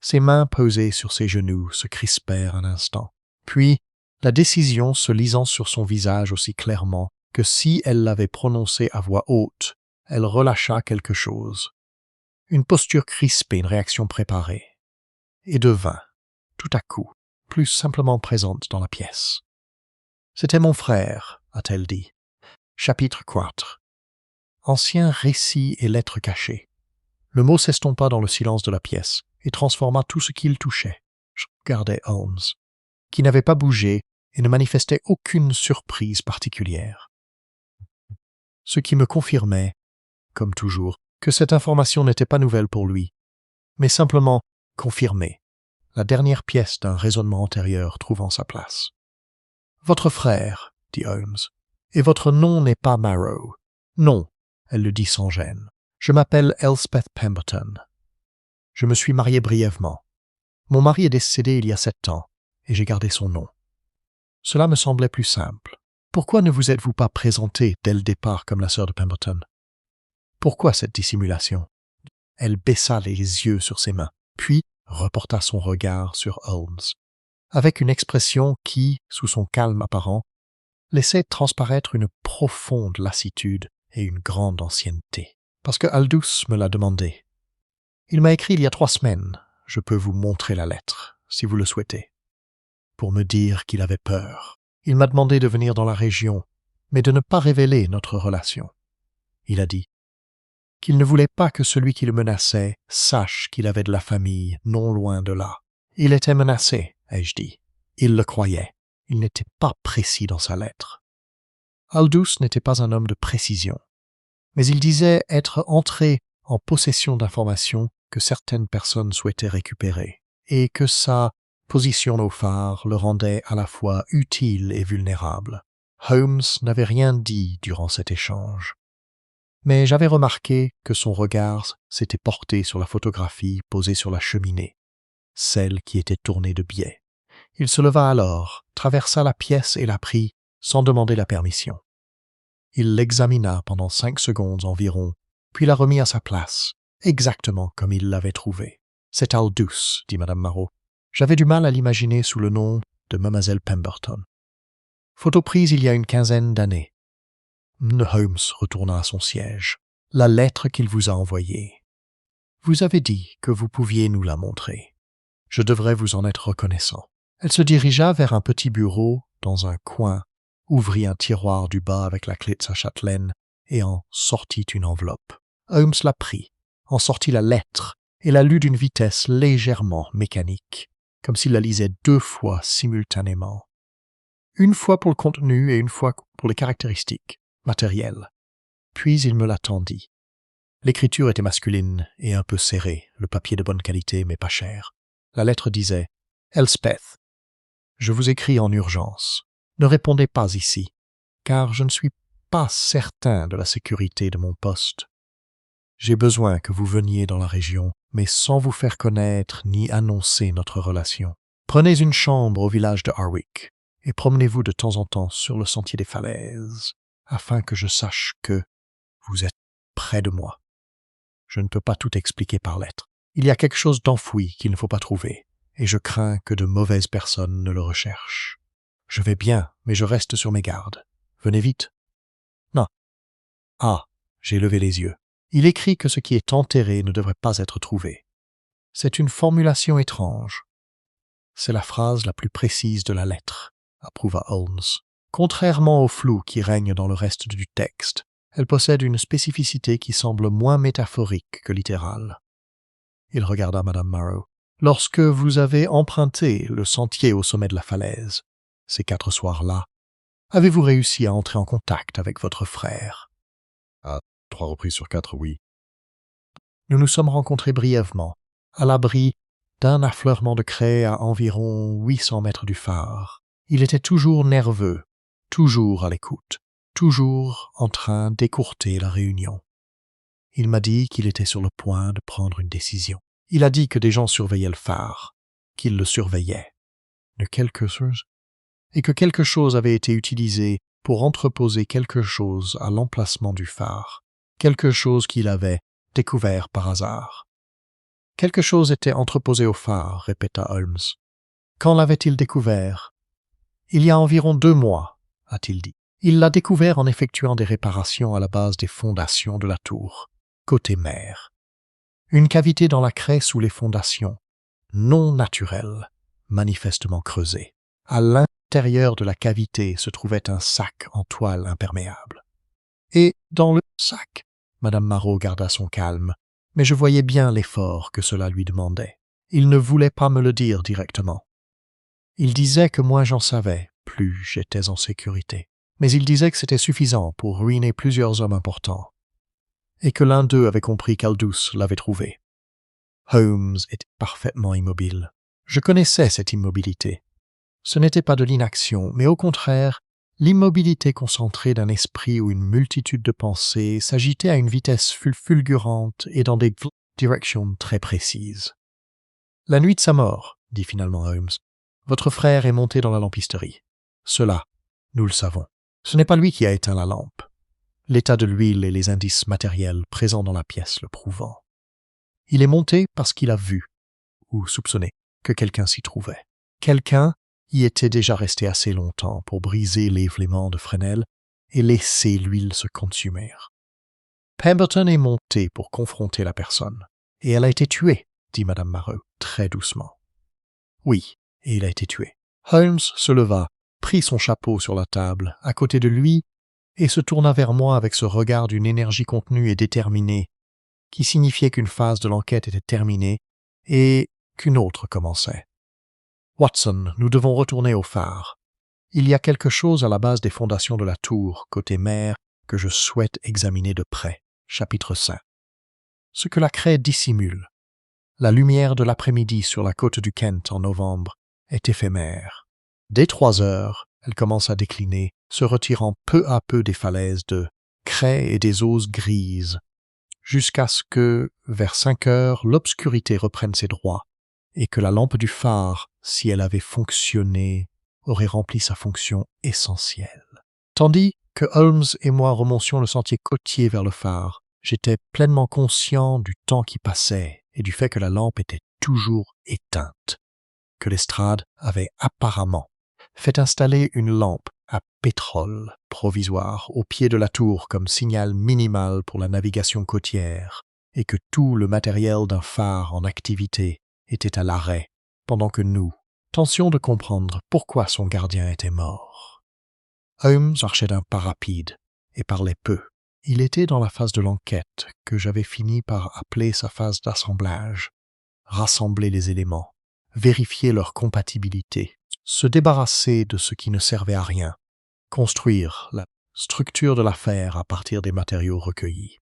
Speaker 1: Ses mains posées sur ses genoux se crispèrent un instant. Puis, la décision se lisant sur son visage aussi clairement que si elle l'avait prononcée à voix haute, elle relâcha quelque chose. Une posture crispée, une réaction préparée. Et devint, tout à coup, plus simplement présente dans la pièce. « C'était mon frère, a-t-elle dit. » Chapitre 4. Ancien récit et lettres cachées. Le mot s'estompa dans le silence de la pièce et transforma tout ce qu'il touchait. Je regardais Holmes, qui n'avait pas bougé et ne manifestait aucune surprise particulière. Ce qui me confirmait, comme toujours, que cette information n'était pas nouvelle pour lui, mais simplement confirmée, la dernière pièce d'un raisonnement antérieur trouvant sa place. « Votre frère, » dit Holmes, « et votre nom n'est pas Marrow. »« Non, » elle le dit sans gêne. « Je m'appelle Elspeth Pemberton. Je me suis marié brièvement. Mon mari est décédé il y a 7 ans, et j'ai gardé son nom. Cela me semblait plus simple. Pourquoi ne vous êtes-vous pas présenté dès le départ comme la sœur de Pemberton? Pourquoi cette dissimulation? » Elle baissa les yeux sur ses mains, puis reporta son regard sur Holmes, avec une expression qui, sous son calme apparent, laissait transparaître une profonde lassitude et une grande ancienneté. « Parce que Aldous me l'a demandé. Il m'a écrit il y a 3 semaines. Je peux vous montrer la lettre, si vous le souhaitez. Pour me dire qu'il avait peur. Il m'a demandé de venir dans la région, mais de ne pas révéler notre relation. Il a dit qu'il ne voulait pas que celui qui le menaçait sache qu'il avait de la famille non loin de là. Il était menacé, ai-je dit. Il le croyait. Il n'était pas précis dans sa lettre. Aldous n'était pas un homme de précision, mais il disait être entré en possession d'informations que certaines personnes souhaitaient récupérer, et que sa position au phare le rendait à la fois utile et vulnérable. Holmes n'avait rien dit durant cet échange, mais j'avais remarqué que son regard s'était porté sur la photographie posée sur la cheminée, celle qui était tournée de biais. Il se leva alors, traversa la pièce et la prit sans demander la permission. Il l'examina pendant 5 secondes environ, puis la remit à sa place, exactement comme il l'avait trouvée. « C'est Aldous, » dit Madame Marrow. « J'avais du mal à l'imaginer sous le nom de Mademoiselle Pemberton. Photo prise il y a une 15aine d'années. » Holmes retourna à son siège. « La lettre qu'il vous a envoyée. Vous avez dit que vous pouviez nous la montrer. Je devrais vous en être reconnaissant. » Elle se dirigea vers un petit bureau dans un coin, ouvrit un tiroir du bas avec la clé de sa châtelaine et en sortit une enveloppe. Holmes la prit, en sortit la lettre et la lut d'une vitesse légèrement mécanique, comme s'il la lisait 2 fois simultanément. Une fois pour le contenu et une fois pour les caractéristiques matérielles. Puis il me la tendit. L'écriture était masculine et un peu serrée, le papier de bonne qualité mais pas cher. La lettre disait « Elspeth, je vous écris en urgence. Ne répondez pas ici, car je ne suis pas certain de la sécurité de mon poste. J'ai besoin que vous veniez dans la région, mais sans vous faire connaître ni annoncer notre relation. Prenez une chambre au village de Harwick et promenez-vous de temps en temps sur le sentier des falaises, afin que je sache que vous êtes près de moi. Je ne peux pas tout expliquer par lettre. Il y a quelque chose d'enfoui qu'il ne faut pas trouver, et je crains que de mauvaises personnes ne le recherchent. Je vais bien, mais je reste sur mes gardes. Venez vite. Non. Ah, j'ai levé les yeux. Il écrit que ce qui est enterré ne devrait pas être trouvé. C'est une formulation étrange. C'est la phrase la plus précise de la lettre, approuva Holmes. Contrairement au flou qui règne dans le reste du texte, elle possède une spécificité qui semble moins métaphorique que littérale. Il regarda Madame Marrow. Lorsque vous avez emprunté le sentier au sommet de la falaise, ces 4 soirs-là, avez-vous réussi à entrer en contact avec votre frère?
Speaker 2: À 3 reprises sur 4, oui.
Speaker 1: Nous nous sommes rencontrés brièvement, à l'abri d'un affleurement de craie à environ 800 mètres du phare. Il était toujours nerveux, toujours à l'écoute, toujours en train d'écourter la réunion. Il m'a dit qu'il était sur le point de prendre une décision. Il a dit que des gens surveillaient le phare, qu'ils le surveillaient, et que quelque chose avait été utilisé pour entreposer quelque chose à l'emplacement du phare, quelque chose qu'il avait découvert par hasard. Quelque chose était entreposé au phare, répéta Holmes. Quand l'avait-il découvert? Il y a environ 2 mois, a-t-il dit. Il l'a découvert en effectuant des réparations à la base des fondations de la tour, côté mer. Une cavité dans la craie sous les fondations, non naturelle, manifestement creusée. À l'intérieur de la cavité se trouvait un sac en toile imperméable. Et dans le sac, Madame Marrow garda son calme, mais je voyais bien l'effort que cela lui demandait. Il ne voulait pas me le dire directement. Il disait que moins j'en savais, plus j'étais en sécurité. Mais il disait que c'était suffisant pour ruiner plusieurs hommes importants, et que l'un d'eux avait compris qu'Aldous l'avait trouvé. Holmes était parfaitement immobile. Je connaissais cette immobilité. Ce n'était pas de l'inaction, mais au contraire, l'immobilité concentrée d'un esprit où une multitude de pensées s'agitaient à une vitesse fulgurante et dans des directions très précises. « La nuit de sa mort, dit finalement Holmes, votre frère est monté dans la lampisterie. Cela, nous le savons. Ce n'est pas lui qui a éteint la lampe. L'état de l'huile et les indices matériels présents dans la pièce le prouvant. Il est monté parce qu'il a vu, ou soupçonné, que quelqu'un s'y trouvait. Quelqu'un y était déjà resté assez longtemps pour briser l'événement de Fresnel et laisser l'huile se consumer. Pemberton est monté pour confronter la personne, et elle a été tuée, dit Madame Marrow, très doucement. Oui, et il a été tué. Holmes se leva, prit son chapeau sur la table, à côté de lui, et se tourna vers moi avec ce regard d'une énergie contenue et déterminée, qui signifiait qu'une phase de l'enquête était terminée et qu'une autre commençait. « Watson, nous devons retourner au phare. Il y a quelque chose à la base des fondations de la tour, côté mer, que je souhaite examiner de près. » Chapitre 5. Ce que la craie dissimule. La lumière de l'après-midi sur la côte du Kent en novembre est éphémère. Dès 3 heures, elle commence à décliner, se retirant peu à peu des falaises de craie et des oses grises, jusqu'à ce que, vers 5 heures, l'obscurité reprenne ses droits, et que la lampe du phare, si elle avait fonctionné, aurait rempli sa fonction essentielle. Tandis que Holmes et moi remontions le sentier côtier vers le phare, j'étais pleinement conscient du temps qui passait et du fait que la lampe était toujours éteinte, que l'estrade avait apparemment fait installer une lampe à pétrole provisoire au pied de la tour comme signal minimal pour la navigation côtière, et que tout le matériel d'un phare en activité était à l'arrêt, pendant que nous tentions de comprendre pourquoi son gardien était mort. Holmes marchait d'un pas rapide et parlait peu. Il était dans la phase de l'enquête que j'avais fini par appeler sa phase d'assemblage, rassembler les éléments, vérifier leur compatibilité, se débarrasser de ce qui ne servait à rien, construire la structure de l'affaire à partir des matériaux recueillis.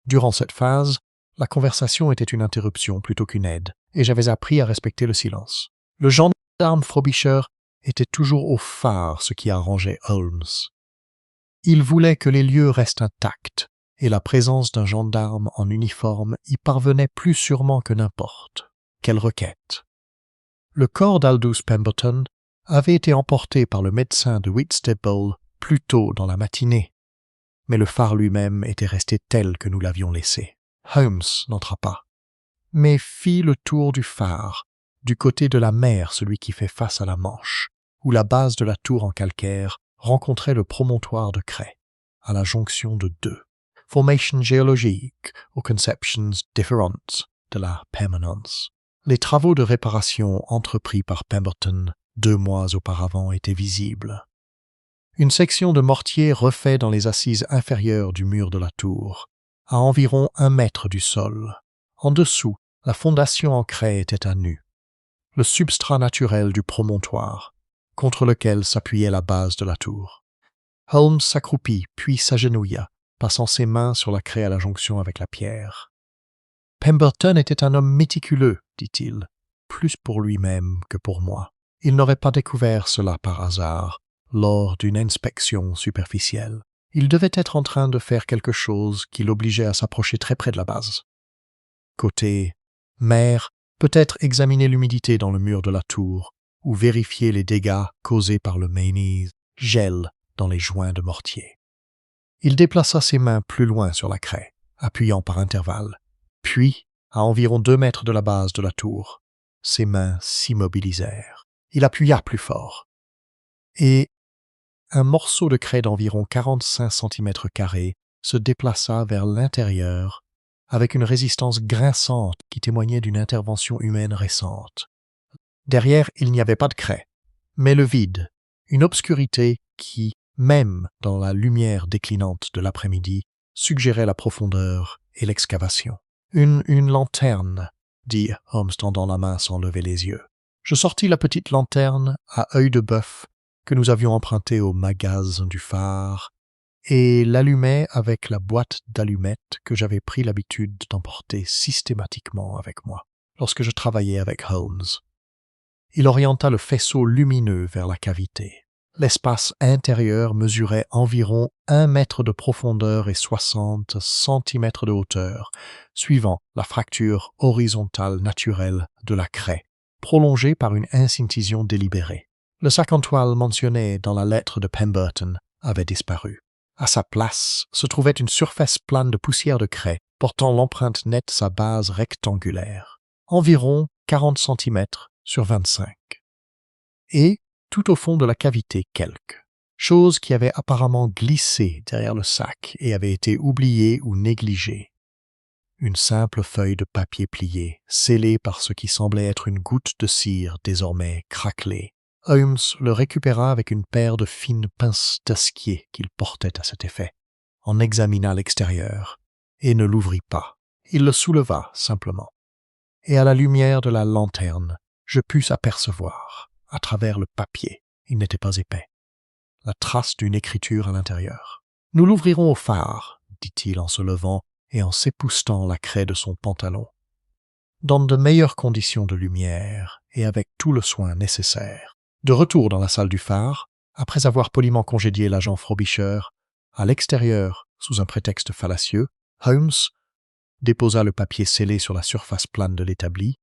Speaker 1: Durant cette phase, la conversation était une interruption plutôt qu'une aide, et j'avais appris à respecter le silence. Le gendarme Frobisher était toujours au phare, ce qui arrangeait Holmes. Il voulait que les lieux restent intacts, et la présence d'un gendarme en uniforme y parvenait plus sûrement que n'importe. Quelle requête! Le corps d'Aldous Pemberton avait été emporté par le médecin de Whitstable plus tôt dans la matinée, mais le phare lui-même était resté tel que nous l'avions laissé. Holmes n'entra pas, mais fit le tour du phare, du côté de la mer, celui qui fait face à la Manche, où la base de la tour en calcaire rencontrait le promontoire de craie, à la jonction de deux. Formation géologique aux conceptions différentes de la permanence. Les travaux de réparation entrepris par Pemberton 2 mois auparavant étaient visibles. Une section de mortier refait dans les assises inférieures du mur de la tour, à environ 1 mètre du sol. En dessous, la fondation en craie était à nu, le substrat naturel du promontoire, contre lequel s'appuyait la base de la tour. Holmes s'accroupit, puis s'agenouilla, passant ses mains sur la craie à la jonction avec la pierre. Pemberton était un homme méticuleux, dit-il, plus pour lui-même que pour moi. Il n'aurait pas découvert cela par hasard, lors d'une inspection superficielle. Il devait être en train de faire quelque chose qui l'obligeait à s'approcher très près de la base. Côté mer, peut-être examiner l'humidité dans le mur de la tour, ou vérifier les dégâts causés par le manganèse, gel dans les joints de mortier. Il déplaça ses mains plus loin sur la craie, appuyant par intervalles. Puis, à environ 2 mètres de la base de la tour, ses mains s'immobilisèrent. Il appuya plus fort. Et un morceau de craie d'environ 45 cm² se déplaça vers l'intérieur avec une résistance grinçante qui témoignait d'une intervention humaine récente. Derrière, il n'y avait pas de craie, mais le vide, une obscurité qui, même dans la lumière déclinante de l'après-midi, suggérait la profondeur et l'excavation. Une lanterne, dit Holmes tendant la main sans lever les yeux. Je sortis la petite lanterne à œil de bœuf que nous avions empruntée au magasin du phare et l'allumai avec la boîte d'allumettes que j'avais pris l'habitude d'emporter systématiquement avec moi lorsque je travaillais avec Holmes. Il orienta le faisceau lumineux vers la cavité. L'espace intérieur mesurait environ 1 mètre de profondeur et 60 centimètres de hauteur, suivant la fracture horizontale naturelle de la craie, prolongée par une incision délibérée. Le sac en toile mentionné dans la lettre de Pemberton avait disparu. À sa place se trouvait une surface plane de poussière de craie, portant l'empreinte nette sa base rectangulaire, environ 40 cm sur 25. Et, tout au fond de la cavité quelque chose qui avait apparemment glissé derrière le sac et avait été oublié ou négligé. Une simple feuille de papier pliée, scellée par ce qui semblait être une goutte de cire désormais craquelée. Holmes le récupéra avec une paire de fines pinces d'asquier qu'il portait à cet effet, en examina l'extérieur, et ne l'ouvrit pas. Il le souleva simplement. Et à la lumière de la lanterne, je pus apercevoir, à travers le papier, il n'était pas épais, la trace d'une écriture à l'intérieur. « Nous l'ouvrirons au phare, » dit-il en se levant et en s'époussetant la craie de son pantalon. Dans de meilleures conditions de lumière et avec tout le soin nécessaire. De retour dans la salle du phare, après avoir poliment congédié l'agent Frobisher, à l'extérieur, sous un prétexte fallacieux, Holmes déposa le papier scellé sur la surface plane de l'établi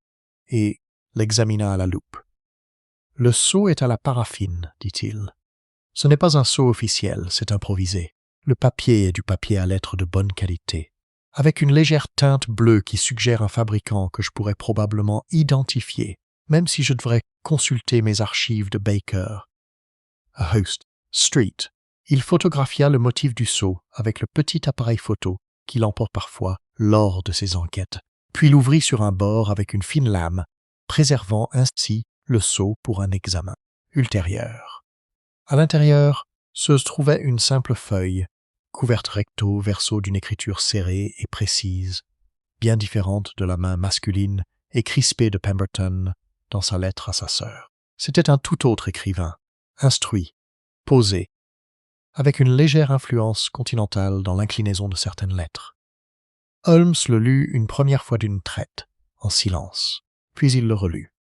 Speaker 1: et l'examina à la loupe. « Le seau est à la paraffine, dit-il. Ce n'est pas un seau officiel, c'est improvisé. Le papier est du papier à lettres de bonne qualité, avec une légère teinte bleue qui suggère un fabricant que je pourrais probablement identifier, même si je devrais consulter mes archives de Baker. À Host Street, il photographia le motif du seau avec le petit appareil photo qu'il emporte parfois lors de ses enquêtes, puis l'ouvrit sur un bord avec une fine lame, préservant ainsi le seau pour un examen ultérieur. À l'intérieur se trouvait une simple feuille, couverte recto verso d'une écriture serrée et précise, bien différente de la main masculine et crispée de Pemberton dans sa lettre à sa sœur. C'était un tout autre écrivain, instruit, posé, avec une légère influence continentale dans l'inclinaison de certaines lettres. Holmes le lut une première fois d'une traite, en silence, puis il le relut.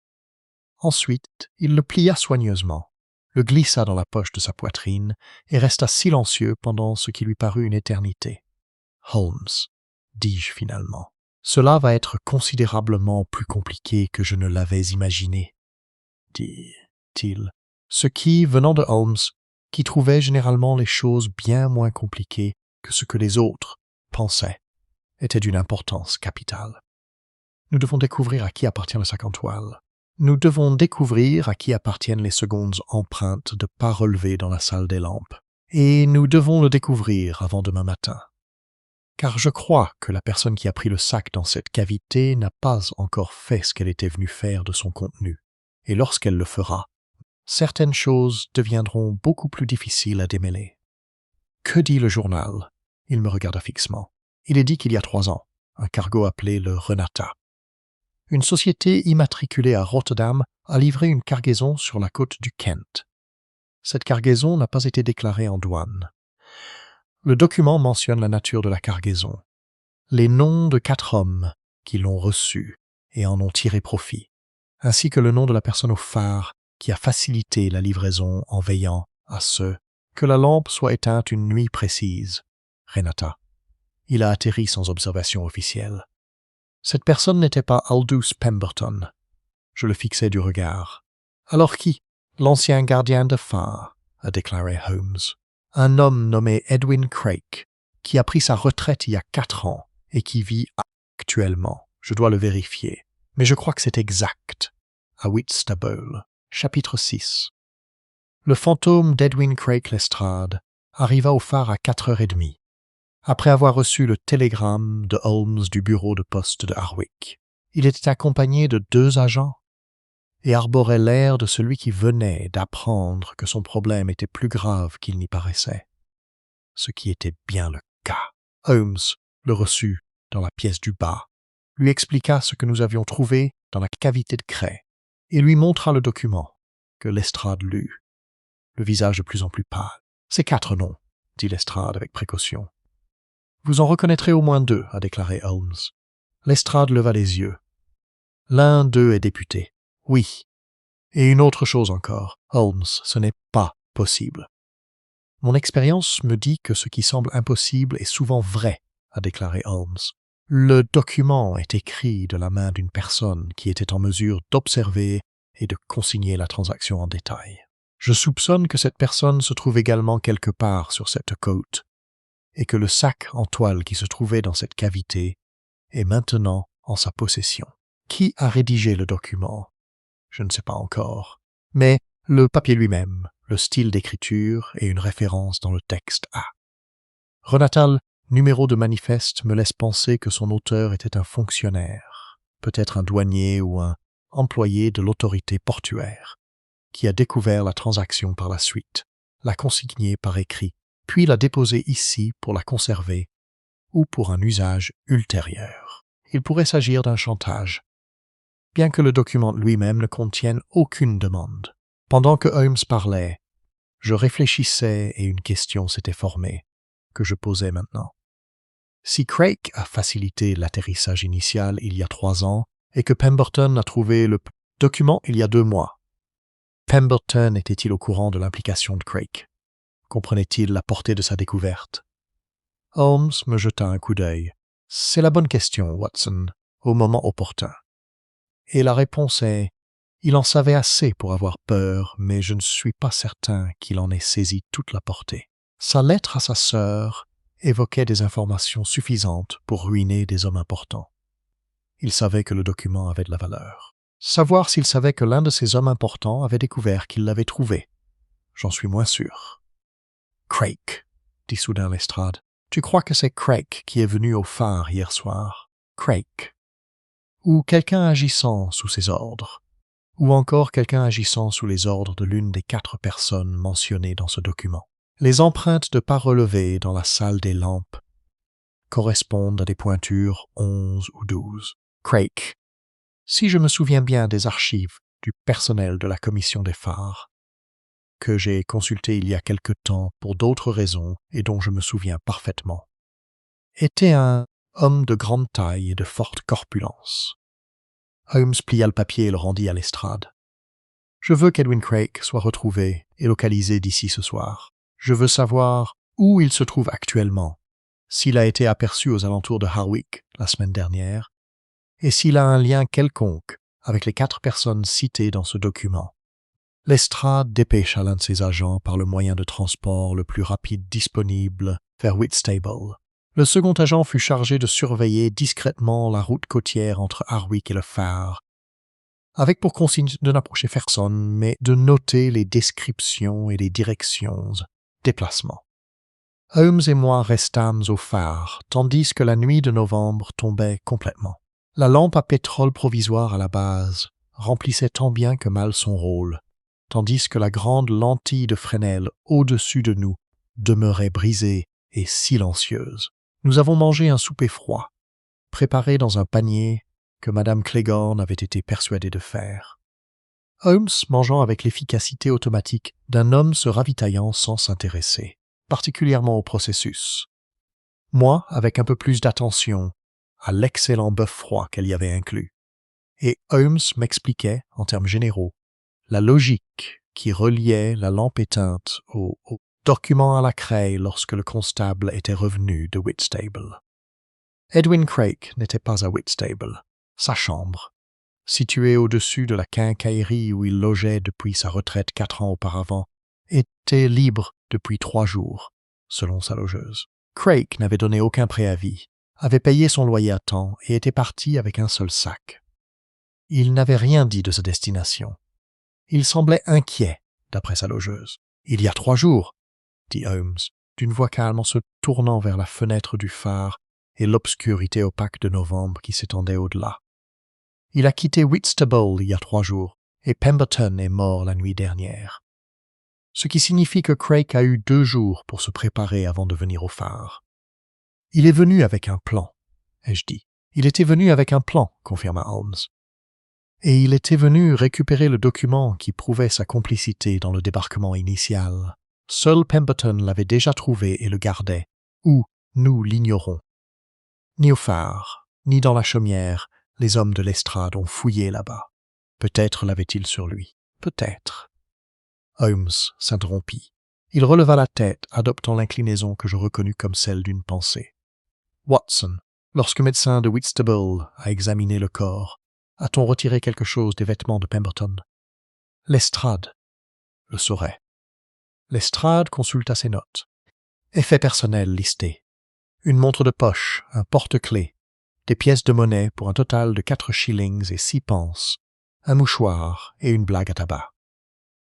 Speaker 1: Ensuite, il le plia soigneusement, le glissa dans la poche de sa poitrine et resta silencieux pendant ce qui lui parut une éternité. « Holmes, dis-je finalement, cela va être considérablement plus compliqué que je ne l'avais imaginé, dit-il, ce qui, venant de Holmes, qui trouvait généralement les choses bien moins compliquées que ce que les autres pensaient, était d'une importance capitale. Nous devons découvrir à qui appartient le sac en toile. Nous devons découvrir à qui appartiennent les secondes empreintes de pas relevées dans la salle des lampes. Et nous devons le découvrir avant demain matin. Car je crois que la personne qui a pris le sac dans cette cavité n'a pas encore fait ce qu'elle était venue faire de son contenu. Et lorsqu'elle le fera, certaines choses deviendront beaucoup plus difficiles à démêler. Que dit le journal? Il me regarda fixement. Il est dit qu'il y a 3 ans, un cargo appelé le Renata. Une société immatriculée à Rotterdam a livré une cargaison sur la côte du Kent. Cette cargaison n'a pas été déclarée en douane. Le document mentionne la nature de la cargaison, les noms de 4 hommes qui l'ont reçue et en ont tiré profit, ainsi que le nom de la personne au phare qui a facilité la livraison en veillant à ce que la lampe soit éteinte une nuit précise. Renata. Il a atterri sans observation officielle. Cette personne n'était pas Aldous Pemberton. Je le fixai du regard. Alors qui? L'ancien gardien de phare, a déclaré Holmes. Un homme nommé Edwin Craig, qui a pris sa retraite il y a 4 ans et qui vit actuellement. Je dois le vérifier, mais je crois que c'est exact. À Whitstable, chapitre 6. Le fantôme d'Edwin Craig Lestrade arriva au phare à 4h30, après avoir reçu le télégramme de Holmes du bureau de poste de Harwich. Il était accompagné de 2 agents et arborait l'air de celui qui venait d'apprendre que son problème était plus grave qu'il n'y paraissait. Ce qui était bien le cas. Holmes le reçut dans la pièce du bas, lui expliqua ce que nous avions trouvé dans la cavité de craie, et lui montra le document, que Lestrade lut, le visage de plus en plus pâle. « Ces 4 noms, dit Lestrade avec précaution. « Vous en reconnaîtrez au moins 2, a déclaré Holmes. Lestrade leva les yeux. L'un d'eux est député. Oui. Et une autre chose encore, Holmes, ce n'est pas possible. Mon expérience me dit que ce qui semble impossible est souvent vrai, a déclaré Holmes. Le document est écrit de la main d'une personne qui était en mesure d'observer et de consigner la transaction en détail. Je soupçonne que cette personne se trouve également quelque part sur cette côte, et que le sac en toile qui se trouvait dans cette cavité est maintenant en sa possession. Qui a rédigé le document? Je ne sais pas encore, mais le papier lui-même, le style d'écriture et une référence dans le texte A. Renatal, numéro de manifeste, me laisse penser que son auteur était un fonctionnaire, peut-être un douanier ou un employé de l'autorité portuaire, qui a découvert la transaction par la suite, l'a consignée par écrit, puis l'a déposée ici pour la conserver ou pour un usage ultérieur. Il pourrait s'agir d'un chantage, bien que le document lui-même ne contienne aucune demande. Pendant que Holmes parlait, je réfléchissais et une question s'était formée, que je posais maintenant. Si Craig a facilité l'atterrissage initial il y a 3 ans et que Pemberton a trouvé le document il y a 2 mois, Pemberton était-il au courant de l'implication de Craig? Comprenait-il la portée de sa découverte? Holmes me jeta un coup d'œil. « C'est la bonne question, Watson, au moment opportun. » Et la réponse est « Il en savait assez pour avoir peur, mais je ne suis pas certain qu'il en ait saisi toute la portée. » Sa lettre à sa sœur évoquait des informations suffisantes pour ruiner des hommes importants. Il savait que le document avait de la valeur. Savoir s'il savait que l'un de ces hommes importants avait découvert qu'il l'avait trouvé. J'en suis moins sûr. « Craig, dit soudain Lestrade, tu crois que c'est Craig qui est venu au phare hier soir? Craig. Ou quelqu'un agissant sous ses ordres, ou encore quelqu'un agissant sous les ordres de l'une des 4 personnes mentionnées dans ce document. Les empreintes de pas relevées dans la salle des lampes correspondent à des pointures 11 ou 12. Craig. Si je me souviens bien des archives du personnel de la commission des phares, que j'ai consulté il y a quelque temps pour d'autres raisons et dont je me souviens parfaitement, était un homme de grande taille et de forte corpulence. Holmes plia le papier et le rendit à Lestrade. « Je veux qu'Edwin Craig soit retrouvé et localisé d'ici ce soir. Je veux savoir où il se trouve actuellement, s'il a été aperçu aux alentours de Harwich la semaine dernière, et s'il a un lien quelconque avec les 4 personnes citées dans ce document. » Lestrade dépêcha l'un de ses agents par le moyen de transport le plus rapide disponible vers Whitstable. Le second agent fut chargé de surveiller discrètement la route côtière entre Harwich et le phare, avec pour consigne de n'approcher personne, mais de noter les descriptions et les directions, déplacements. Holmes et moi restâmes au phare, tandis que la nuit de novembre tombait complètement. La lampe à pétrole provisoire à la base remplissait tant bien que mal son rôle, tandis que la grande lentille de Fresnel au-dessus de nous demeurait brisée et silencieuse. Nous avons mangé un souper froid, préparé dans un panier que Madame Cleghorn avait été persuadée de faire. Holmes mangeant avec l'efficacité automatique d'un homme se ravitaillant sans s'intéresser, particulièrement au processus. Moi, avec un peu plus d'attention, à l'excellent bœuf froid qu'elle y avait inclus. Et Holmes m'expliquait, en termes généraux, la logique qui reliait la lampe éteinte au document à la craie lorsque le constable était revenu de Whitstable. Edwin Craik n'était pas à Whitstable. Sa chambre, située au-dessus de la quincaillerie où il logeait depuis sa retraite 4 ans auparavant, était libre depuis 3 jours, selon sa logeuse. Craik n'avait donné aucun préavis, avait payé son loyer à temps et était parti avec un seul sac. Il n'avait rien dit de sa destination. Il semblait inquiet, d'après sa logeuse. « Il y a 3 jours, » dit Holmes, d'une voix calme en se tournant vers la fenêtre du phare et l'obscurité opaque de novembre qui s'étendait au-delà. « Il a quitté Whitstable il y a 3 jours, et Pemberton est mort la nuit dernière. Ce qui signifie que Craik a eu 2 jours pour se préparer avant de venir au phare. »« Il est venu avec un plan, » ai-je dit. « Il était venu avec un plan, » confirma Holmes. « Et il était venu récupérer le document qui prouvait sa complicité dans le débarquement initial. Seul Pemberton l'avait déjà trouvé et le gardait, ou nous l'ignorons. Ni au phare, ni dans la chaumière, les hommes de l'estrade ont fouillé là-bas. Peut-être l'avait-il sur lui. Peut-être. » Holmes s'interrompit. Il releva la tête, adoptant l'inclinaison que je reconnus comme celle d'une pensée. « Watson, lorsque médecin de Whitstable a examiné le corps, a-t-on retiré quelque chose des vêtements de Pemberton? » Lestrade le saurait. Lestrade consulta ses notes. Effets personnels listés. Une montre de poche, un porte-clés, des pièces de monnaie pour un total de 4 shillings et 6 pence, un mouchoir et une blague à tabac.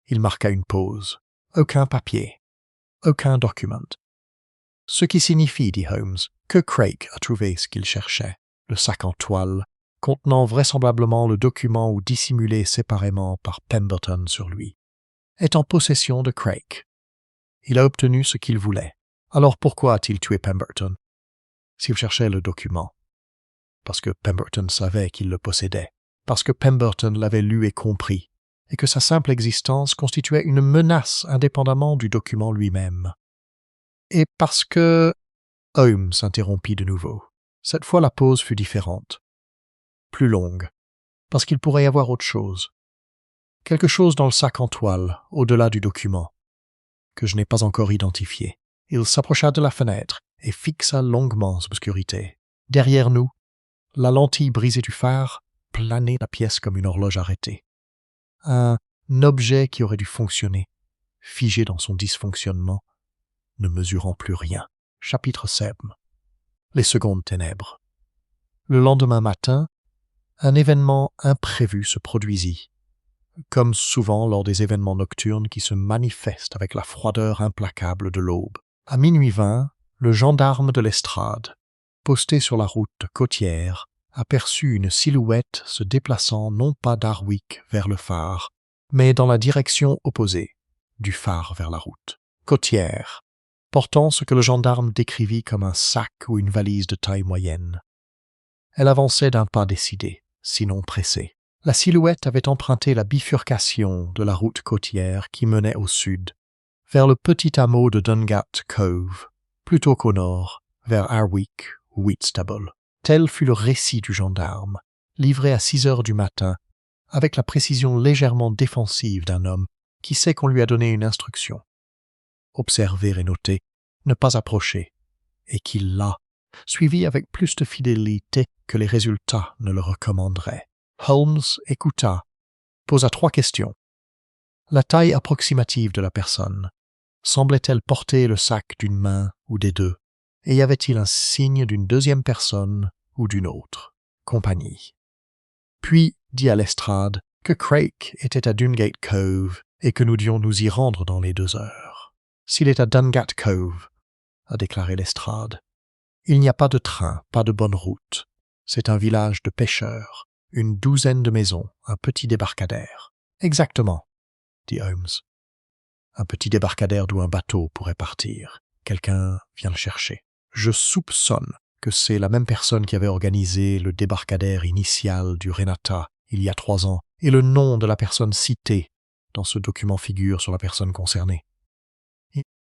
Speaker 1: Il marqua une pause. Aucun papier. Aucun document. Ce qui signifie, dit Holmes, que Craik a trouvé ce qu'il cherchait, le sac en toile, contenant vraisemblablement le document ou dissimulé séparément par Pemberton sur lui, est en possession de Craik. Il a obtenu ce qu'il voulait. Alors pourquoi a-t-il tué Pemberton? S'il cherchait le document. Parce que Pemberton savait qu'il le possédait, parce que Pemberton l'avait lu et compris, et que sa simple existence constituait une menace indépendamment du document lui-même. Et parce que... Holmes s'interrompit de nouveau. Cette fois la pause fut différente. Plus longue, parce qu'il pourrait y avoir autre chose. Quelque chose dans le sac en toile, au-delà du document, que je n'ai pas encore identifié. Il s'approcha de la fenêtre et fixa longuement l'obscurité. Derrière nous, la lentille brisée du phare planait la pièce comme une horloge arrêtée. Un objet qui aurait dû fonctionner, figé dans son dysfonctionnement, ne mesurant plus rien. Chapitre 7. Les secondes ténèbres. Le lendemain matin, un événement imprévu se produisit, comme souvent lors des événements nocturnes qui se manifestent avec la froideur implacable de l'aube. À minuit 20, le gendarme de l'estrade, posté sur la route côtière, aperçut une silhouette se déplaçant non pas d'Harwich vers le phare, mais dans la direction opposée, du phare vers la route côtière, portant ce que le gendarme décrivit comme un sac ou une valise de taille moyenne. Elle avançait d'un pas décidé, sinon pressé. La silhouette avait emprunté la bifurcation de la route côtière qui menait au sud, vers le petit hameau de Dungat Cove, plutôt qu'au nord, vers Harwich ou Whitstable. Tel fut le récit du gendarme, livré à 6 heures du matin, avec la précision légèrement défensive d'un homme qui sait qu'on lui a donné une instruction. Observer et noter, ne pas approcher, et qu'il l'a, suivi avec plus de fidélité que les résultats ne le recommanderaient. Holmes écouta, posa 3 questions. La taille approximative de la personne. Semblait-elle porter le sac d'une main ou des deux? Et y avait-il un signe d'une deuxième personne ou d'une autre? Compagnie. Puis dit à Lestrade, que Craig était à Dungate Cove et que nous devions nous y rendre dans les 2 heures. S'il est à Dungat Cove, a déclaré Lestrade, il n'y a pas de train, pas de bonne route. C'est un village de pêcheurs, une 12aine de maisons, un petit débarcadère. Exactement, dit Holmes. Un petit débarcadère d'où un bateau pourrait partir. Quelqu'un vient le chercher. Je soupçonne que c'est la même personne qui avait organisé le débarcadère initial du Renata il y a 3 ans, et le nom de la personne citée dans ce document figure sur la personne concernée.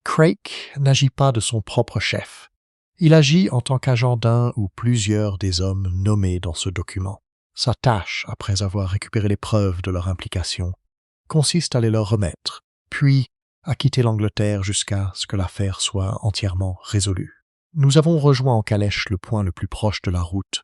Speaker 1: Craig n'agit pas de son propre chef. Il agit en tant qu'agent d'un ou plusieurs des hommes nommés dans ce document. Sa tâche, après avoir récupéré les preuves de leur implication, consiste à les leur remettre, puis à quitter l'Angleterre jusqu'à ce que l'affaire soit entièrement résolue. Nous avons rejoint en calèche le point le plus proche de la route,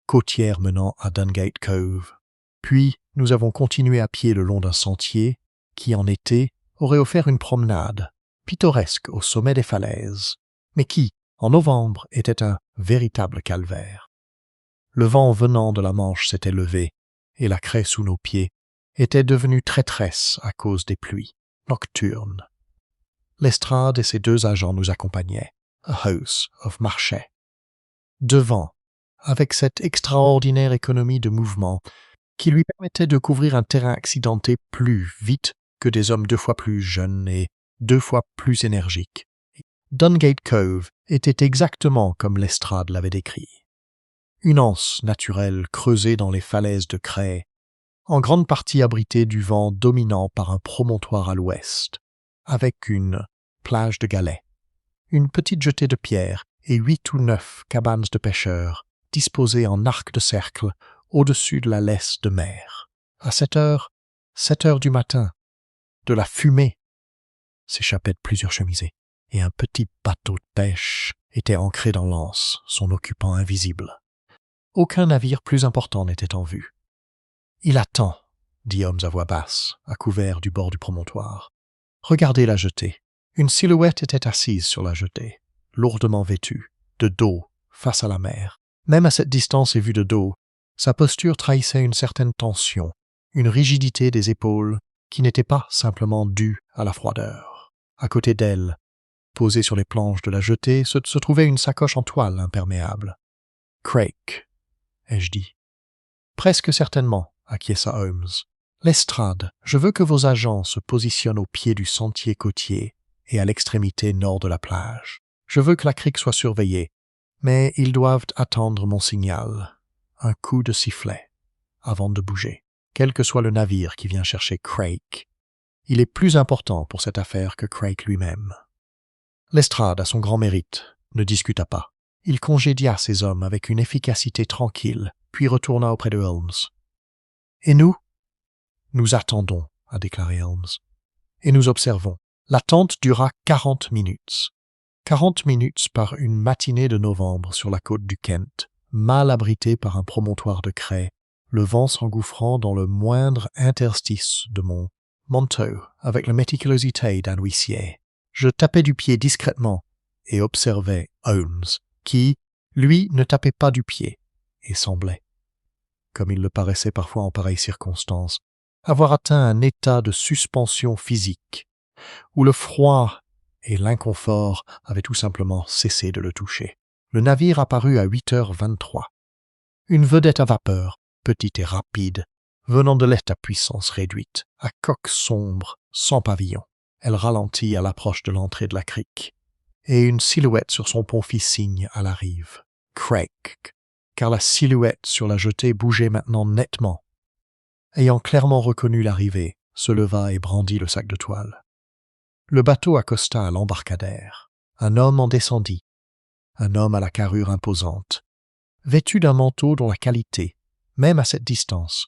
Speaker 1: côtière menant à Dungate Cove. Puis nous avons continué à pied le long d'un sentier qui, en été, aurait offert une promenade pittoresque au sommet des falaises, mais qui, en novembre, était un véritable calvaire. Le vent venant de la Manche s'était levé, et la craie sous nos pieds était devenue traîtresse à cause des pluies nocturnes. Lestrade et ses 2 agents nous accompagnaient, a house of Marchais. Devant, avec cette extraordinaire économie de mouvement qui lui permettait de couvrir un terrain accidenté plus vite que des hommes 2 fois plus jeunes et 2 fois plus énergiques. Dungate Cove était exactement comme Lestrade l'avait décrit. Une anse naturelle creusée dans les falaises de craie, en grande partie abritée du vent dominant par un promontoire à l'ouest, avec une plage de galets, une petite jetée de pierres et 8 ou 9 cabanes de pêcheurs disposées en arc de cercle au-dessus de la laisse de mer. À 7 heures du matin, de la fumée s'échappait de plusieurs cheminées, et un petit bateau de pêche était ancré dans l'anse, son occupant invisible. Aucun navire plus important n'était en vue. « Il attend », dit Holmes à voix basse, à couvert du bord du promontoire. « Regardez la jetée. » Une silhouette était assise sur la jetée, lourdement vêtue, de dos, face à la mer. Même à cette distance et vue de dos, sa posture trahissait une certaine tension, une rigidité des épaules qui n'était pas simplement due à la froideur. À côté d'elle, posée sur les planches de la jetée, se trouvait une sacoche en toile imperméable. « Craig », ai-je dit. « Presque certainement », acquiesça Holmes. « Lestrade, je veux que vos agents se positionnent au pied du sentier côtier et à l'extrémité nord de la plage. Je veux que la crique soit surveillée, mais ils doivent attendre mon signal, un coup de sifflet, avant de bouger. Quel que soit le navire qui vient chercher Craig, il est plus important pour cette affaire que Craig lui-même. » Lestrade, à son grand mérite, ne discuta pas. Il congédia ses hommes avec une efficacité tranquille, puis retourna auprès de Holmes. « Et nous ? » ?»« Nous attendons, » a déclaré Holmes. « Et nous observons. L'attente dura 40 minutes. 40 minutes par une matinée de novembre sur la côte du Kent, mal abritée par un promontoire de craie, le vent s'engouffrant dans le moindre interstice de mon manteau avec la méticulosité d'un huissier. Je tapais du pied discrètement et observais Holmes, qui, lui, ne tapait pas du pied et semblait, comme il le paraissait parfois en pareilles circonstances, avoir atteint un état de suspension physique, où le froid et l'inconfort avaient tout simplement cessé de le toucher. Le navire apparut à 8h23. Une vedette à vapeur, petite et rapide, venant de l'est à puissance réduite, à coque sombre, sans pavillon. Elle ralentit à l'approche de l'entrée de la crique, et une silhouette sur son pont fit signe à la rive. Craig, car la silhouette sur la jetée bougeait maintenant nettement. Ayant clairement reconnu l'arrivée, se leva et brandit le sac de toile. Le bateau accosta à l'embarcadère. Un homme en descendit, un homme à la carrure imposante, vêtu d'un manteau dont la qualité, même à cette distance,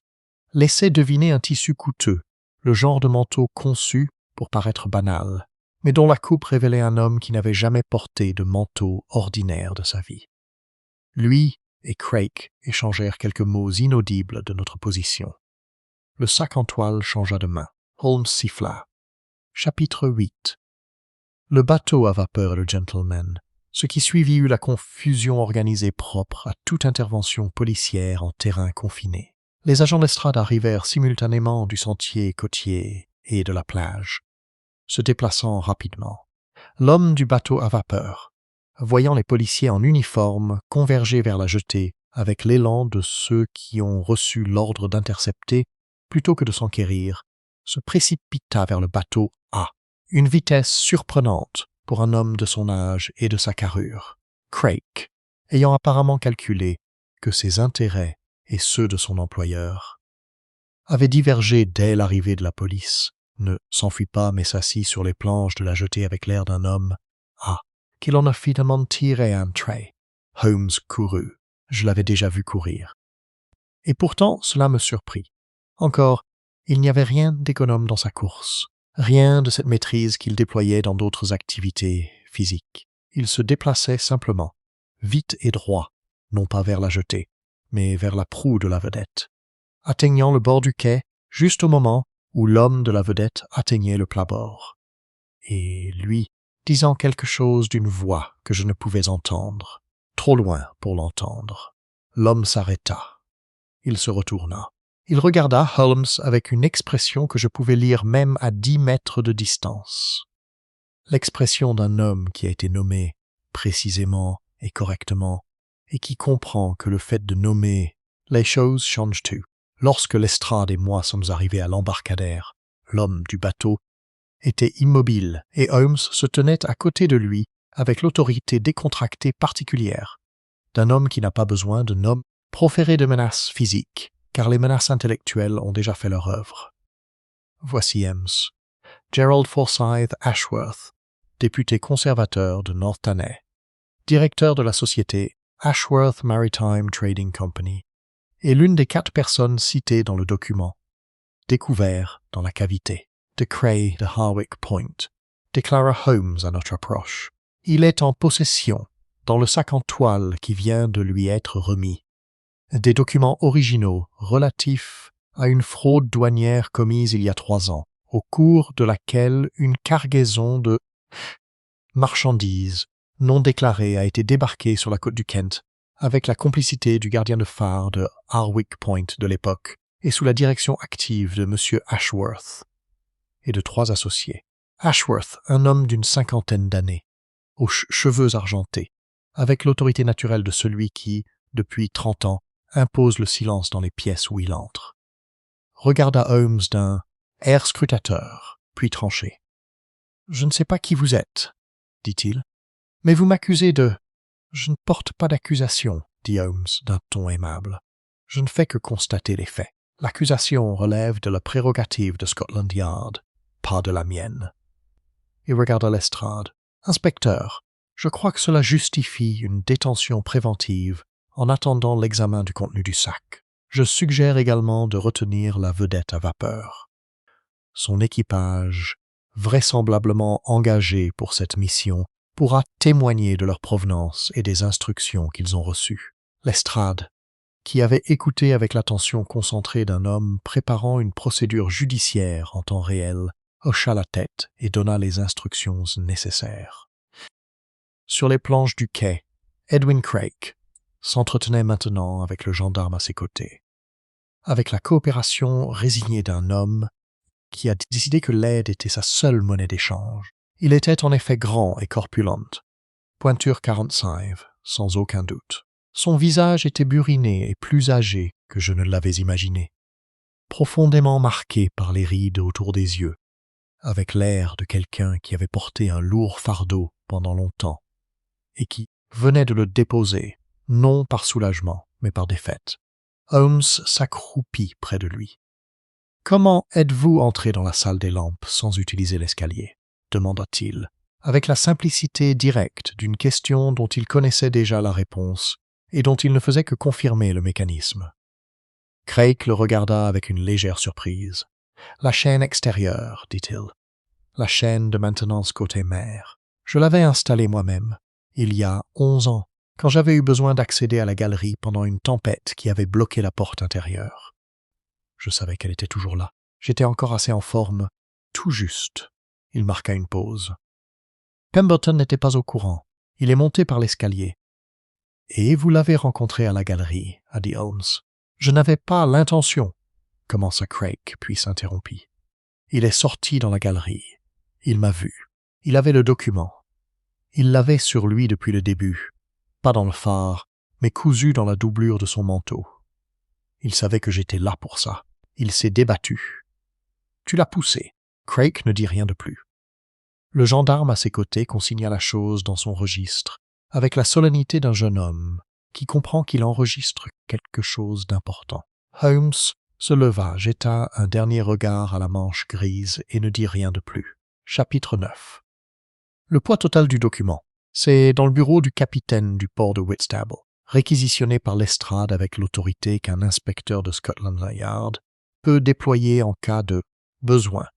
Speaker 1: laissait deviner un tissu coûteux, le genre de manteau conçu pour paraître banal, mais dont la coupe révélait un homme qui n'avait jamais porté de manteau ordinaire de sa vie. Lui et Craig échangèrent quelques mots inaudibles de notre position. Le sac en toile changea de main. Holmes siffla. Chapitre 8. Le bateau à vapeur et le gentleman. Ce qui suivit eut la confusion organisée propre à toute intervention policière en terrain confiné. Les agents d'estrade arrivèrent simultanément du sentier côtier et de la plage, se déplaçant rapidement. L'homme du bateau à vapeur, voyant les policiers en uniforme converger vers la jetée avec l'élan de ceux qui ont reçu l'ordre d'intercepter plutôt que de s'enquérir, se précipita vers le bateau à une vitesse surprenante pour un homme de son âge et de sa carrure. Craig, ayant apparemment calculé que ses intérêts et ceux de son employeur avaient divergé dès l'arrivée de la police, ne s'enfuit pas mais s'assit sur les planches de la jetée avec l'air d'un homme qu'il en a finalement tiré un trait. Holmes courut. Je l'avais déjà vu courir. Et pourtant, cela me surprit. Encore, il n'y avait rien d'économe dans sa course, rien de cette maîtrise qu'il déployait dans d'autres activités physiques. Il se déplaçait simplement, vite et droit, non pas vers la jetée, mais vers la proue de la vedette, atteignant le bord du quai juste au moment où l'homme de la vedette atteignait le plat-bord. Et lui, disant quelque chose d'une voix que je ne pouvais entendre, trop loin pour l'entendre. L'homme s'arrêta. Il se retourna. Il regarda Holmes avec une expression que je pouvais lire même à 10 mètres de distance. L'expression d'un homme qui a été nommé précisément et correctement, et qui comprend que le fait de nommer les choses change tout. Lorsque Lestrade et moi sommes arrivés à l'embarcadère, l'homme du bateau était immobile et Holmes se tenait à côté de lui avec l'autorité décontractée particulière d'un homme qui n'a pas besoin de nom proférer de menaces physiques, car les menaces intellectuelles ont déjà fait leur œuvre. Voici Ems, Gerald Forsyth Ashworth, député conservateur de North Tanay, directeur de la société Ashworth Maritime Trading Company, et l'une des 4 personnes citées dans le document, découvert dans la cavité de Cray de Harwick Point, déclara Holmes à notre approche. Il est en possession, dans le sac en toile qui vient de lui être remis, des documents originaux relatifs à une fraude douanière commise il y a 3 ans, au cours de laquelle une cargaison de marchandises non déclarées a été débarquée sur la côte du Kent, avec la complicité du gardien de phare de Harwick Point de l'époque, et sous la direction active de M. Ashworth et de 3 associés. Ashworth, un homme d'une 50aine d'années, aux cheveux argentés, avec l'autorité naturelle de celui qui, depuis 30 ans, impose le silence dans les pièces où il entre, regarda Holmes d'un air scrutateur, puis tranché. « Je ne sais pas qui vous êtes, dit-il, mais vous m'accusez de... »« Je ne porte pas d'accusation, dit Holmes d'un ton aimable. Je ne fais que constater les faits. L'accusation relève de la prérogative de Scotland Yard, pas de la mienne. » Il regarda Lestrade. « Inspecteur, je crois que cela justifie une détention préventive en attendant l'examen du contenu du sac. Je suggère également de retenir la vedette à vapeur. Son équipage, vraisemblablement engagé pour cette mission, pourra témoigner de leur provenance et des instructions qu'ils ont reçues. » Lestrade, qui avait écouté avec l'attention concentrée d'un homme préparant une procédure judiciaire en temps réel, hocha la tête et donna les instructions nécessaires. Sur les planches du quai, Edwin Craig s'entretenait maintenant avec le gendarme à ses côtés. Avec la coopération résignée d'un homme qui a décidé que l'aide était sa seule monnaie d'échange. Il était en effet grand et corpulent, pointure 45, sans aucun doute. Son visage était buriné et plus âgé que je ne l'avais imaginé, profondément marqué par les rides autour des yeux, avec l'air de quelqu'un qui avait porté un lourd fardeau pendant longtemps et qui venait de le déposer, non par soulagement, mais par défaite. Holmes s'accroupit près de lui. « Comment êtes-vous entré dans la salle des lampes sans utiliser l'escalier » demanda-t-il, avec la simplicité directe d'une question dont il connaissait déjà la réponse et dont il ne faisait que confirmer le mécanisme. Craig le regarda avec une légère surprise. « La chaîne extérieure, dit-il. La chaîne de maintenance côté mer. Je l'avais installée moi-même, il y a 11 ans, quand j'avais eu besoin d'accéder à la galerie pendant une tempête qui avait bloqué la porte intérieure. Je savais qu'elle était toujours là. J'étais encore assez en forme, tout juste. » Il marqua une pause. « Pemberton n'était pas au courant. Il est monté par l'escalier. »« Et vous l'avez rencontré à la galerie, » a dit Holmes. « Je n'avais pas l'intention, commença Craig, puis s'interrompit. Il est sorti dans la galerie. Il m'a vu. Il avait le document. Il l'avait sur lui depuis le début, pas dans le phare, mais cousu dans la doublure de son manteau. Il savait que j'étais là pour ça. Il s'est débattu. Tu l'as poussé. Craig ne dit rien de plus. Le gendarme à ses côtés consigna la chose dans son registre, avec la solennité d'un jeune homme qui comprend qu'il enregistre quelque chose d'important. Holmes se leva, jeta un dernier regard à la manche grise et ne dit rien de plus. Chapitre 9. Le poids total du document. C'est dans le bureau du capitaine du port de Whitstable, réquisitionné par Lestrade avec l'autorité qu'un inspecteur de Scotland Yard peut déployer en cas de besoin,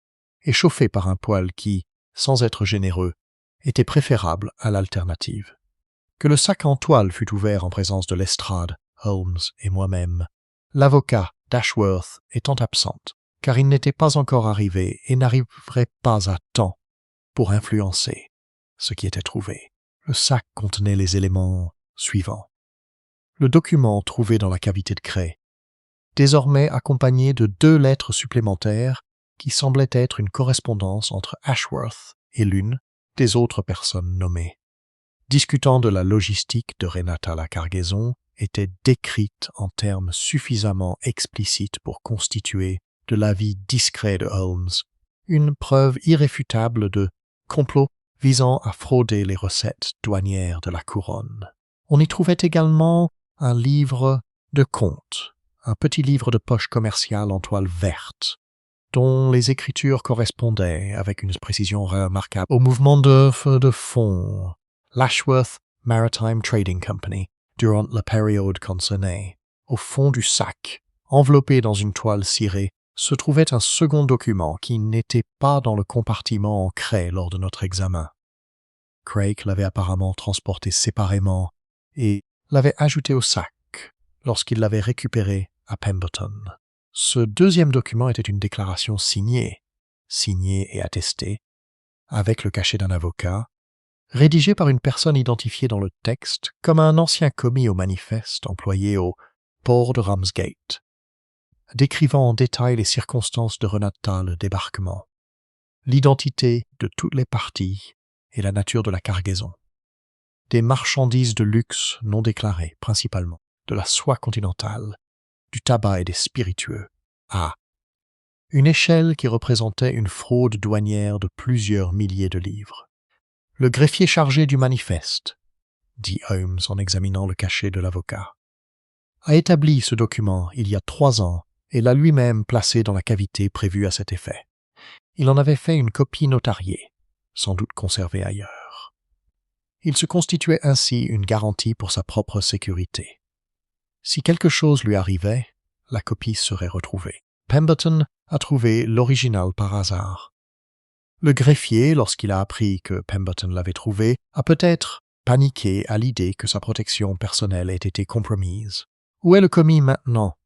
Speaker 1: et chauffé par un poêle qui, sans être généreux, était préférable à l'alternative. Que le sac en toile fut ouvert en présence de Lestrade, Holmes et moi-même, l'avocat d'Ashworth étant absente, car il n'était pas encore arrivé et n'arriverait pas à temps pour influencer ce qui était trouvé. Le sac contenait les éléments suivants. Le document trouvé dans la cavité de craie, désormais accompagné de 2 lettres supplémentaires qui semblaient être une correspondance entre Ashworth et l'une des autres personnes nommées. Discutant de la logistique de Renata la cargaison, était décrite en termes suffisamment explicites pour constituer de l'avis discret de Holmes une preuve irréfutable de complot visant à frauder les recettes douanières de la couronne. On y trouvait également un livre de comptes, un petit livre de poche commerciale en toile verte, dont les écritures correspondaient avec une précision remarquable au mouvement de fonds l'Ashworth Maritime Trading Company durant la période concernée. Au fond du sac, enveloppé dans une toile cirée, se trouvait un second document qui n'était pas dans le compartiment en craie lors de notre examen. Craig l'avait apparemment transporté séparément et l'avait ajouté au sac lorsqu'il l'avait récupéré à Pemberton. Ce deuxième document était une déclaration signée et attestée, avec le cachet d'un avocat, rédigée par une personne identifiée dans le texte comme un ancien commis au manifeste employé au port de Ramsgate, décrivant en détail les circonstances de Renata le débarquement, l'identité de toutes les parties et la nature de la cargaison. Des marchandises de luxe non déclarées, principalement, de la soie continentale, du tabac et des spiritueux. Une échelle qui représentait une fraude douanière de plusieurs milliers de livres. Le greffier chargé du manifeste, dit Holmes en examinant le cachet de l'avocat, a établi ce document il y a 3 ans et l'a lui-même placé dans la cavité prévue à cet effet. Il en avait fait une copie notariée, sans doute conservée ailleurs. Il se constituait ainsi une garantie pour sa propre sécurité. Si quelque chose lui arrivait, la copie serait retrouvée. Pemberton a trouvé l'original par hasard. Le greffier, lorsqu'il a appris que Pemberton l'avait trouvé, a peut-être paniqué à l'idée que sa protection personnelle ait été compromise. « Où est le commis maintenant »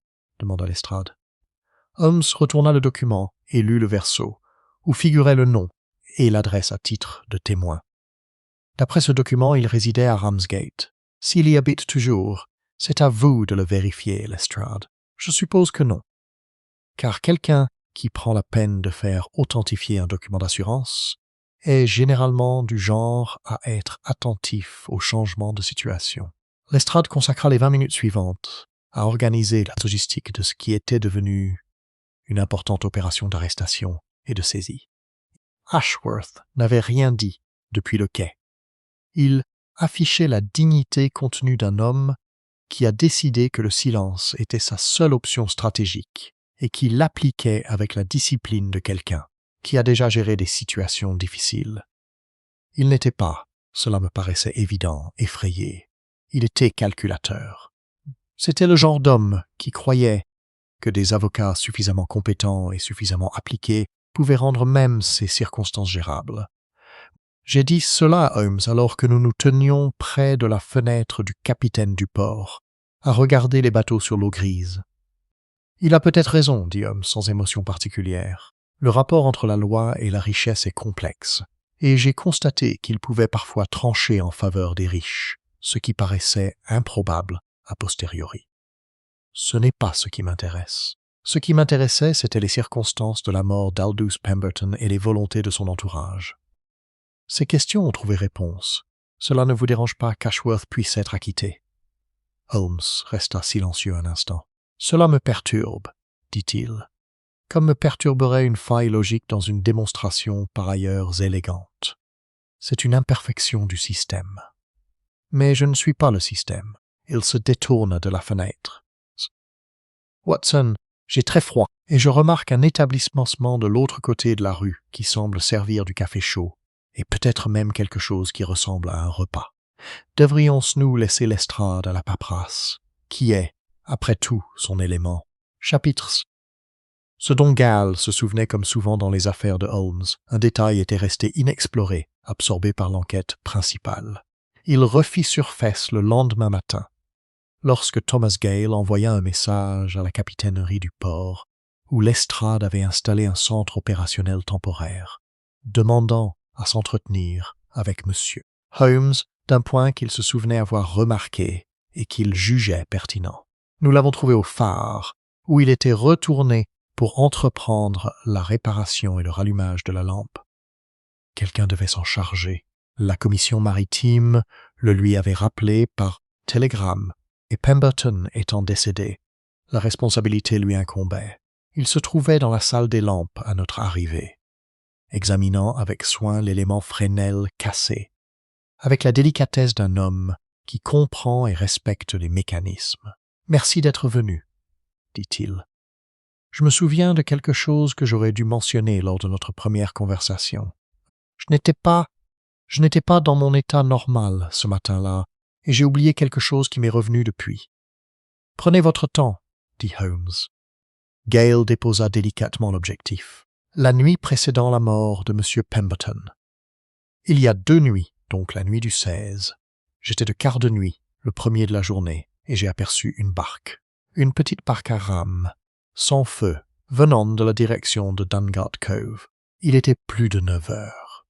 Speaker 1: demanda Lestrade. Holmes retourna le document et lut le verso, où figurait le nom et l'adresse à titre de témoin. D'après ce document, il résidait à Ramsgate. S'il y habite toujours, c'est à vous de le vérifier, Lestrade. Je suppose que non. Car quelqu'un qui prend la peine de faire authentifier un document d'assurance est généralement du genre à être attentif aux changements de situation. Lestrade consacra les 20 minutes suivantes à organiser la logistique de ce qui était devenu une importante opération d'arrestation et de saisie. Ashworth n'avait rien dit depuis le quai. Il affichait la dignité contenue d'un homme qui a décidé que le silence était sa seule option stratégique et qui l'appliquait avec la discipline de quelqu'un qui a déjà géré des situations difficiles. Il n'était pas, cela me paraissait évident, effrayé. Il était calculateur. C'était le genre d'homme qui croyait que des avocats suffisamment compétents et suffisamment appliqués pouvaient rendre même ces circonstances gérables. J'ai dit cela à Holmes alors que nous nous tenions près de la fenêtre du capitaine du port, à regarder les bateaux sur l'eau grise. Il a peut-être raison, dit Holmes sans émotion particulière. Le rapport entre la loi et la richesse est complexe, et j'ai constaté qu'il pouvait parfois trancher en faveur des riches, ce qui paraissait improbable a posteriori. Ce n'est pas ce qui m'intéresse. Ce qui m'intéressait, c'étaient les circonstances de la mort d'Aldous Pemberton et les volontés de son entourage. Ces questions ont trouvé réponse. Cela ne vous dérange pas qu'Ashworth puisse être acquitté? Holmes resta silencieux un instant. « Cela me perturbe, dit-il, comme me perturberait une faille logique dans une démonstration par ailleurs élégante. C'est une imperfection du système. Mais je ne suis pas le système. Il se détourne de la fenêtre. Watson, j'ai très froid, et je remarque un établissement de l'autre côté de la rue qui semble servir du café chaud, et peut-être même quelque chose qui ressemble à un repas. Devrions-nous laisser Lestrade à la paperasse, qui est, après tout, son élément? Chapitre. Ce dont Gall se souvenait comme souvent dans les affaires de Holmes, un détail était resté inexploré, absorbé par l'enquête principale. Il refit surface le lendemain matin, lorsque Thomas Gale envoya un message à la capitainerie du port, où Lestrade avait installé un centre opérationnel temporaire, demandant à s'entretenir avec monsieur Holmes d'un point qu'il se souvenait avoir remarqué et qu'il jugeait pertinent. Nous l'avons trouvé au phare, où il était retourné pour entreprendre la réparation et le rallumage de la lampe. Quelqu'un devait s'en charger. La commission maritime le lui avait rappelé par télégramme, et Pemberton étant décédé, la responsabilité lui incombait. Il se trouvait dans la salle des lampes à notre arrivée, examinant avec soin l'élément Fresnel cassé, avec la délicatesse d'un homme qui comprend et respecte les mécanismes. « Merci d'être venu, dit-il. Je me souviens de quelque chose que j'aurais dû mentionner lors de notre première conversation. Je n'étais pas dans mon état normal ce matin-là, et j'ai oublié quelque chose qui m'est revenu depuis. Prenez votre temps, dit Holmes. Gale déposa délicatement l'objectif. La nuit précédant la mort de M. Pemberton. Il y a 2 nuits, donc la nuit du 16. J'étais de quart de nuit, le premier de la journée, et j'ai aperçu une barque. Une petite barque à rames, sans feu, venant de la direction de Dungart Cove. Il était plus de 9 heures.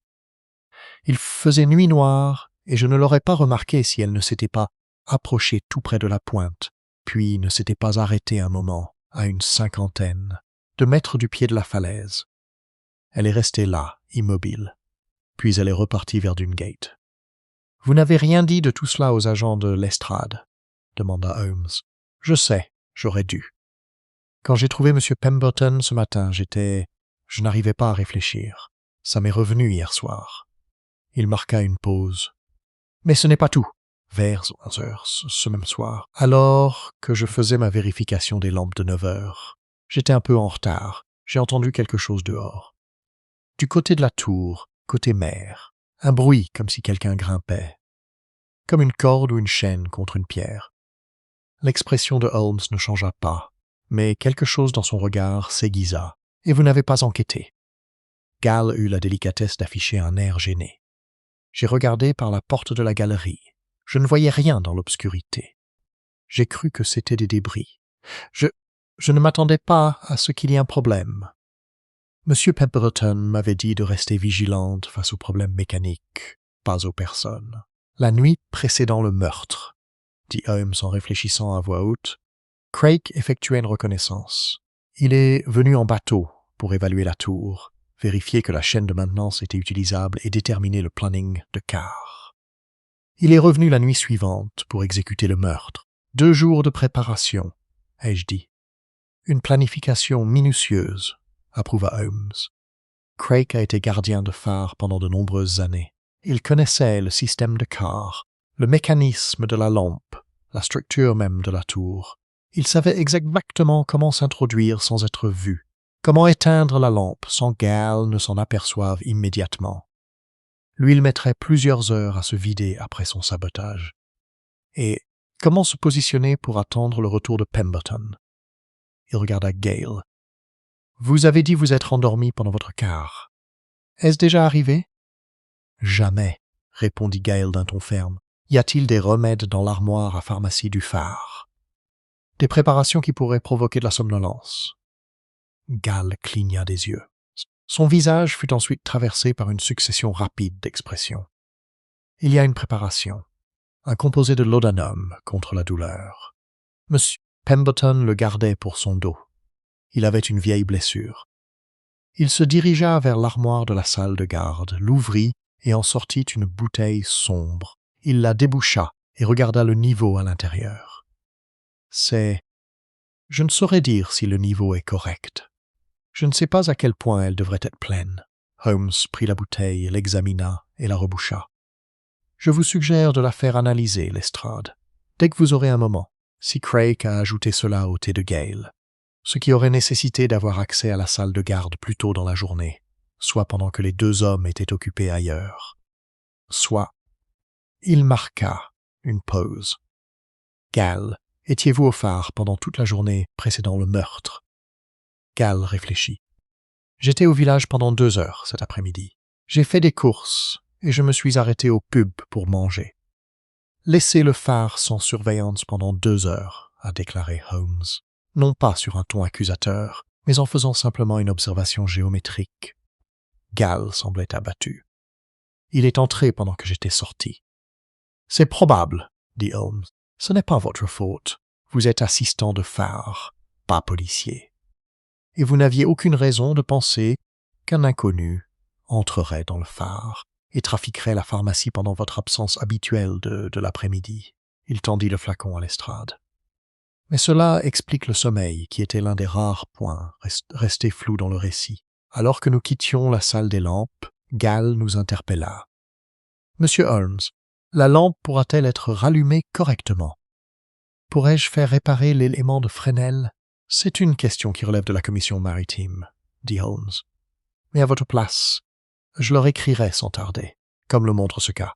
Speaker 1: Il faisait nuit noire, et je ne l'aurais pas remarqué si elle ne s'était pas approchée tout près de la pointe, puis ne s'était pas arrêtée un moment, à une 50aine, de mètres du pied de la falaise. Elle est restée là, immobile, puis elle est repartie vers Dungate. « Vous n'avez rien dit de tout cela aux agents de Lestrade ?» demanda Holmes. « Je sais, j'aurais dû. Quand j'ai trouvé M. Pemberton ce matin, je n'arrivais pas à réfléchir. Ça m'est revenu hier soir. » Il marqua une pause. « Mais ce n'est pas tout. » Vers 11 heures, ce même soir, alors que je faisais ma vérification des lampes de 9 heures. J'étais un peu en retard. J'ai entendu quelque chose dehors. Du côté de la tour, côté mer, un bruit comme si quelqu'un grimpait. Comme une corde ou une chaîne contre une pierre. L'expression de Holmes ne changea pas, mais quelque chose dans son regard s'aiguisa. « Et vous n'avez pas enquêté. » Gall eut la délicatesse d'afficher un air gêné. J'ai regardé par la porte de la galerie. Je ne voyais rien dans l'obscurité. J'ai cru que c'était des débris. Je ne m'attendais pas à ce qu'il y ait un problème. Monsieur Pemberton m'avait dit de rester vigilante face aux problèmes mécaniques, pas aux personnes. La nuit précédant le meurtre, dit Holmes en réfléchissant à voix haute, Craig effectuait une reconnaissance. Il est venu en bateau pour évaluer la tour, vérifier que la chaîne de maintenance était utilisable et déterminer le planning de quart. Il est revenu la nuit suivante pour exécuter le meurtre. 2 jours de préparation, ai-je dit. Une planification minutieuse, approuva Holmes. Craig a été gardien de phare pendant de nombreuses années. Il connaissait le système de quart, le mécanisme de la lampe, la structure même de la tour. Il savait exactement comment s'introduire sans être vu, comment éteindre la lampe sans Gall ne s'en aperçoive immédiatement. Lui, il mettrait plusieurs heures à se vider après son sabotage. Et comment se positionner pour attendre le retour de Pemberton? Il regarda Gale. « Vous avez dit vous être endormi pendant votre quart. Est-ce déjà arrivé? »« Jamais, » répondit Gale d'un ton ferme. « Y a-t-il des remèdes dans l'armoire à pharmacie du phare? Des préparations qui pourraient provoquer de la somnolence. » Gall cligna des yeux. Son visage fut ensuite traversé par une succession rapide d'expressions. « Il y a une préparation, un composé de laudanum contre la douleur. Pemberton le gardait pour son dos. Il avait une vieille blessure. Il se dirigea vers l'armoire de la salle de garde, l'ouvrit et en sortit une bouteille sombre. Il la déboucha et regarda le niveau à l'intérieur. Je ne saurais dire si le niveau est correct. Je ne sais pas à quel point elle devrait être pleine. Holmes prit la bouteille, l'examina et la reboucha. Je vous suggère de la faire analyser, Lestrade, dès que vous aurez un moment, si Craig a ajouté cela au thé de Gale, ce qui aurait nécessité d'avoir accès à la salle de garde plus tôt dans la journée, soit pendant que les deux hommes étaient occupés ailleurs. Soit, il marqua une pause. Gale, étiez-vous au phare pendant toute la journée précédant le meurtre? Gale réfléchit. J'étais au village pendant 2 heures cet après-midi. J'ai fait des courses et je me suis arrêté au pub pour manger. Laissez le phare sans surveillance pendant 2 heures, a déclaré Holmes, non pas sur un ton accusateur, mais en faisant simplement une observation géométrique. Gale semblait abattu. Il est entré pendant que j'étais sorti. C'est probable, dit Holmes. Ce n'est pas votre faute. Vous êtes assistant de phare, pas policier. Et vous n'aviez aucune raison de penser qu'un inconnu entrerait dans le phare et trafiquerait la pharmacie pendant votre absence habituelle de l'après-midi. Il tendit le flacon à Lestrade. Mais cela explique le sommeil, qui était l'un des rares points restés flous dans le récit. Alors que nous quittions la salle des lampes, Gale nous interpella. « Monsieur Holmes, la lampe pourra-t-elle être rallumée correctement? Pourrais-je faire réparer l'élément de Fresnel? C'est une question qui relève de la commission maritime, dit Holmes. Mais à votre place, je leur écrirai sans tarder, comme le montre ce cas.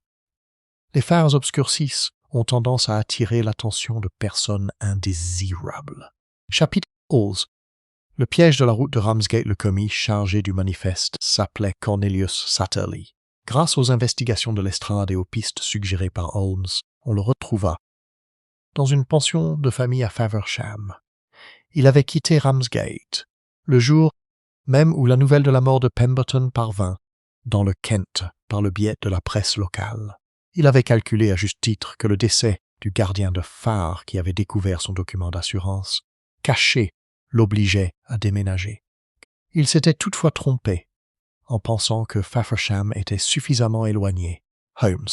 Speaker 1: Les phares obscurcissent ont tendance à attirer l'attention de personnes indésirables. Chapitre 11. Le piège de la route de Ramsgate le commis chargé du manifeste s'appelait Cornelius Satterley. Grâce aux investigations de Lestrade et aux pistes suggérées par Holmes, on le retrouva dans une pension de famille à Faversham. Il avait quitté Ramsgate le jour même où la nouvelle de la mort de Pemberton parvint dans le Kent par le biais de la presse locale. Il avait calculé à juste titre que le décès du gardien de phare qui avait découvert son document d'assurance caché l'obligeait à déménager. Il s'était toutefois trompé en pensant que Faversham était suffisamment éloigné. Holmes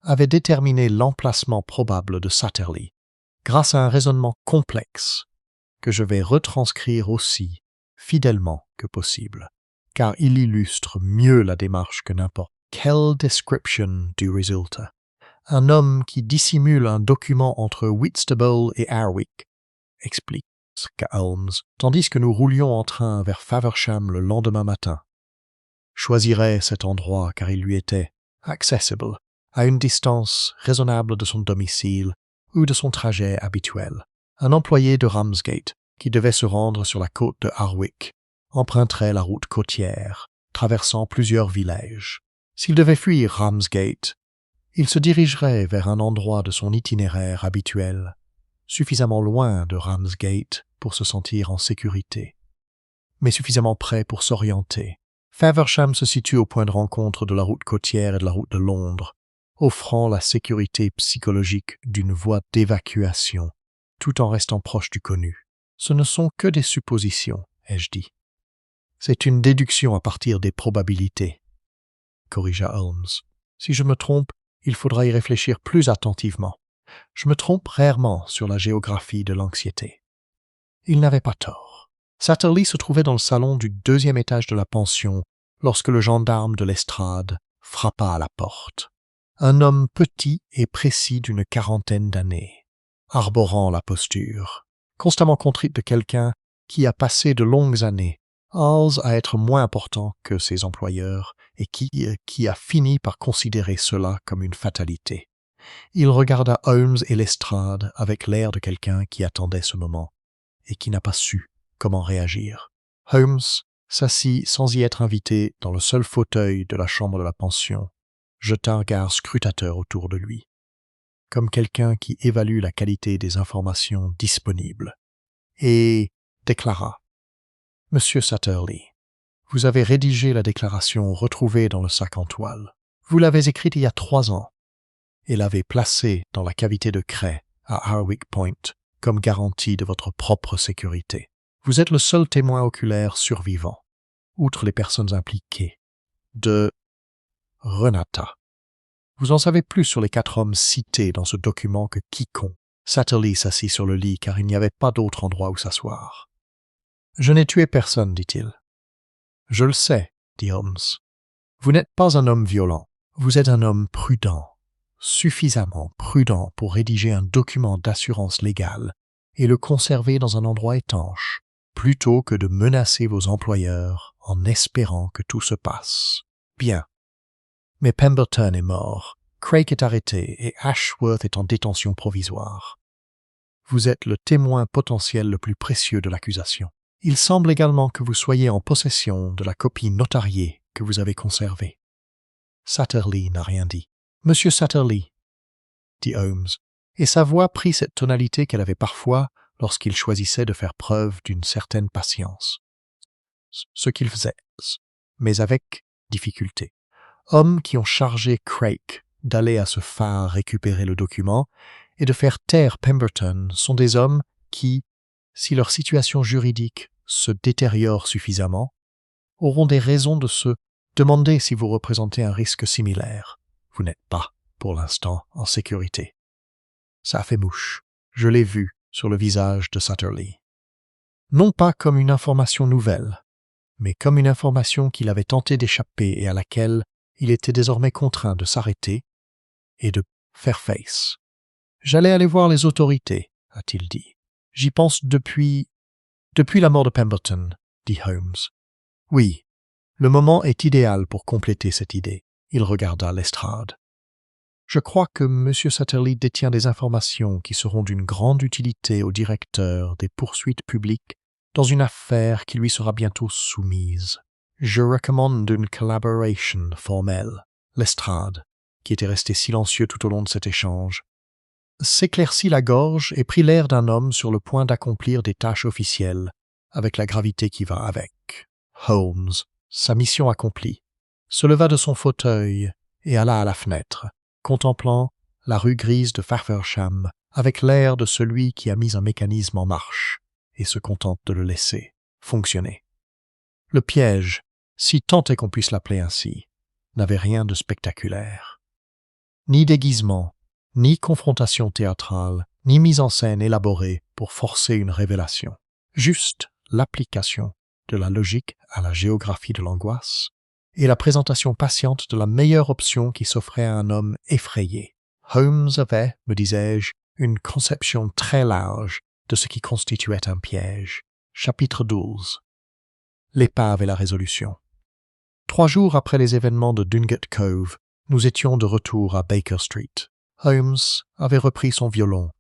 Speaker 1: avait déterminé l'emplacement probable de Satterley grâce à un raisonnement complexe que je vais retranscrire aussi fidèlement que possible, car il illustre mieux la démarche que n'importe quelle description du résultat. Un homme qui dissimule un document entre Whitstable et Harwich, explique Holmes, tandis que nous roulions en train vers Faversham le lendemain matin, choisirait cet endroit car il lui était accessible, à une distance raisonnable de son domicile ou de son trajet habituel. Un employé de Ramsgate, qui devait se rendre sur la côte de Harwich, emprunterait la route côtière, traversant plusieurs villages. S'il devait fuir Ramsgate, il se dirigerait vers un endroit de son itinéraire habituel, suffisamment loin de Ramsgate pour se sentir en sécurité, mais suffisamment près pour s'orienter. Faversham se situe au point de rencontre de la route côtière et de la route de Londres, offrant la sécurité psychologique d'une voie d'évacuation, tout en restant proche du connu. Ce ne sont que des suppositions, ai-je dit. C'est une déduction à partir des probabilités, corrigea Holmes. Si je me trompe, il faudra y réfléchir plus attentivement. Je me trompe rarement sur la géographie de l'anxiété. Il n'avait pas tort. Satterley se trouvait dans le salon du 2e étage de la pension lorsque le gendarme de Lestrade frappa à la porte. Un homme petit et précis d'une 40aine d'années, arborant la posture, constamment contrite de quelqu'un qui a passé de longues années à être moins important que ses employeurs et qui a fini par considérer cela comme une fatalité. Il regarda Holmes et Lestrade avec l'air de quelqu'un qui attendait ce moment et qui n'a pas su comment réagir. Holmes s'assit sans y être invité dans le seul fauteuil de la chambre de la pension, jeta un regard scrutateur autour de lui, comme quelqu'un qui évalue la qualité des informations disponibles, et déclara « Monsieur Satterley, vous avez rédigé la déclaration retrouvée dans le sac en toile. Vous l'avez écrite il y a 3 ans et l'avez placée dans la cavité de craie à Harwich Point comme garantie de votre propre sécurité. Vous êtes le seul témoin oculaire survivant, outre les personnes impliquées, de Renata. Vous en savez plus sur les 4 hommes cités dans ce document que quiconque. Satterlee s'assit sur le lit car il n'y avait pas d'autre endroit où s'asseoir. « Je n'ai tué personne, dit-il. »« Je le sais, dit Holmes. Vous n'êtes pas un homme violent. Vous êtes un homme prudent, suffisamment prudent pour rédiger un document d'assurance légale et le conserver dans un endroit étanche, plutôt que de menacer vos employeurs en espérant que tout se passe. Bien. Mais Pemberton est mort, Craig est arrêté et Ashworth est en détention provisoire. Vous êtes le témoin potentiel le plus précieux de l'accusation. Il semble également que vous soyez en possession de la copie notariée que vous avez conservée. Satterlee n'a rien dit. « Monsieur Satterlee, » dit Holmes, et sa voix prit cette tonalité qu'elle avait parfois lorsqu'il choisissait de faire preuve d'une certaine patience. Ce qu'il faisait, mais avec difficulté. Hommes qui ont chargé Craig d'aller à ce phare récupérer le document et de faire taire Pemberton sont des hommes qui, si leur situation juridique se détériore suffisamment, auront des raisons de se demander si vous représentez un risque similaire. Vous n'êtes pas, pour l'instant, en sécurité. Ça a fait mouche. Je l'ai vu sur le visage de Satterlee. Non pas comme une information nouvelle, mais comme une information qu'il avait tenté d'échapper et à laquelle il était désormais contraint de s'arrêter et de faire face. « J'allais aller voir les autorités, a-t-il dit. J'y pense depuis la mort de Pemberton, dit Holmes. Oui, le moment est idéal pour compléter cette idée. Il regarda Lestrade. Je crois que M. Satterlee détient des informations qui seront d'une grande utilité au directeur des poursuites publiques dans une affaire qui lui sera bientôt soumise. Je recommande une collaboration formelle. Lestrade, qui était resté silencieux tout au long de cet échange, s'éclaircit la gorge et prit l'air d'un homme sur le point d'accomplir des tâches officielles, avec la gravité qui va avec. Holmes, sa mission accomplie, se leva de son fauteuil et alla à la fenêtre, contemplant la rue grise de Faversham avec l'air de celui qui a mis un mécanisme en marche et se contente de le laisser fonctionner. Le piège, si tant est qu'on puisse l'appeler ainsi, n'avait rien de spectaculaire. Ni déguisement, ni confrontation théâtrale, ni mise en scène élaborée pour forcer une révélation. Juste l'application de la logique à la géographie de l'angoisse et la présentation patiente de la meilleure option qui s'offrait à un homme effrayé. Holmes avait, me disais-je, une conception très large de ce qui constituait un piège. Chapitre 12. L'épave et la résolution. 3 jours après les événements de Dungett Cove, nous étions de retour à Baker Street. Holmes avait repris son violon,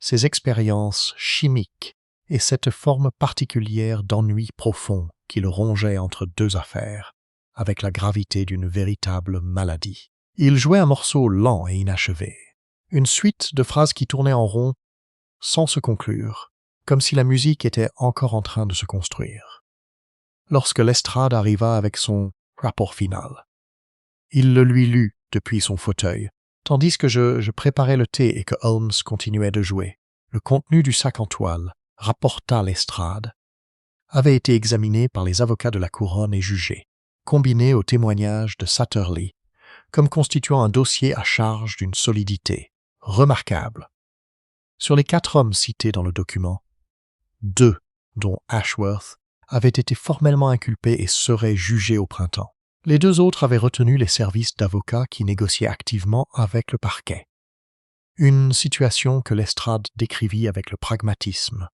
Speaker 1: ses expériences chimiques et cette forme particulière d'ennui profond qui le rongeait entre 2 affaires, avec la gravité d'une véritable maladie. Il jouait un morceau lent et inachevé, une suite de phrases qui tournaient en rond sans se conclure, comme si la musique était encore en train de se construire. Lorsque Lestrade arriva avec son rapport final, il le lui lut depuis son fauteuil, tandis que je préparais le thé et que Holmes continuait de jouer. Le contenu du sac en toile, rapporta Lestrade, avait été examiné par les avocats de la couronne et jugé, combiné au témoignage de Satterlee, comme constituant un dossier à charge d'une solidité remarquable. Sur les 4 hommes cités dans le document, 2, dont Ashworth, avaient été formellement inculpés et seraient jugés au printemps. Les 2 autres avaient retenu les services d'avocats qui négociaient activement avec le parquet. Une situation que Lestrade décrivit avec le pragmatisme,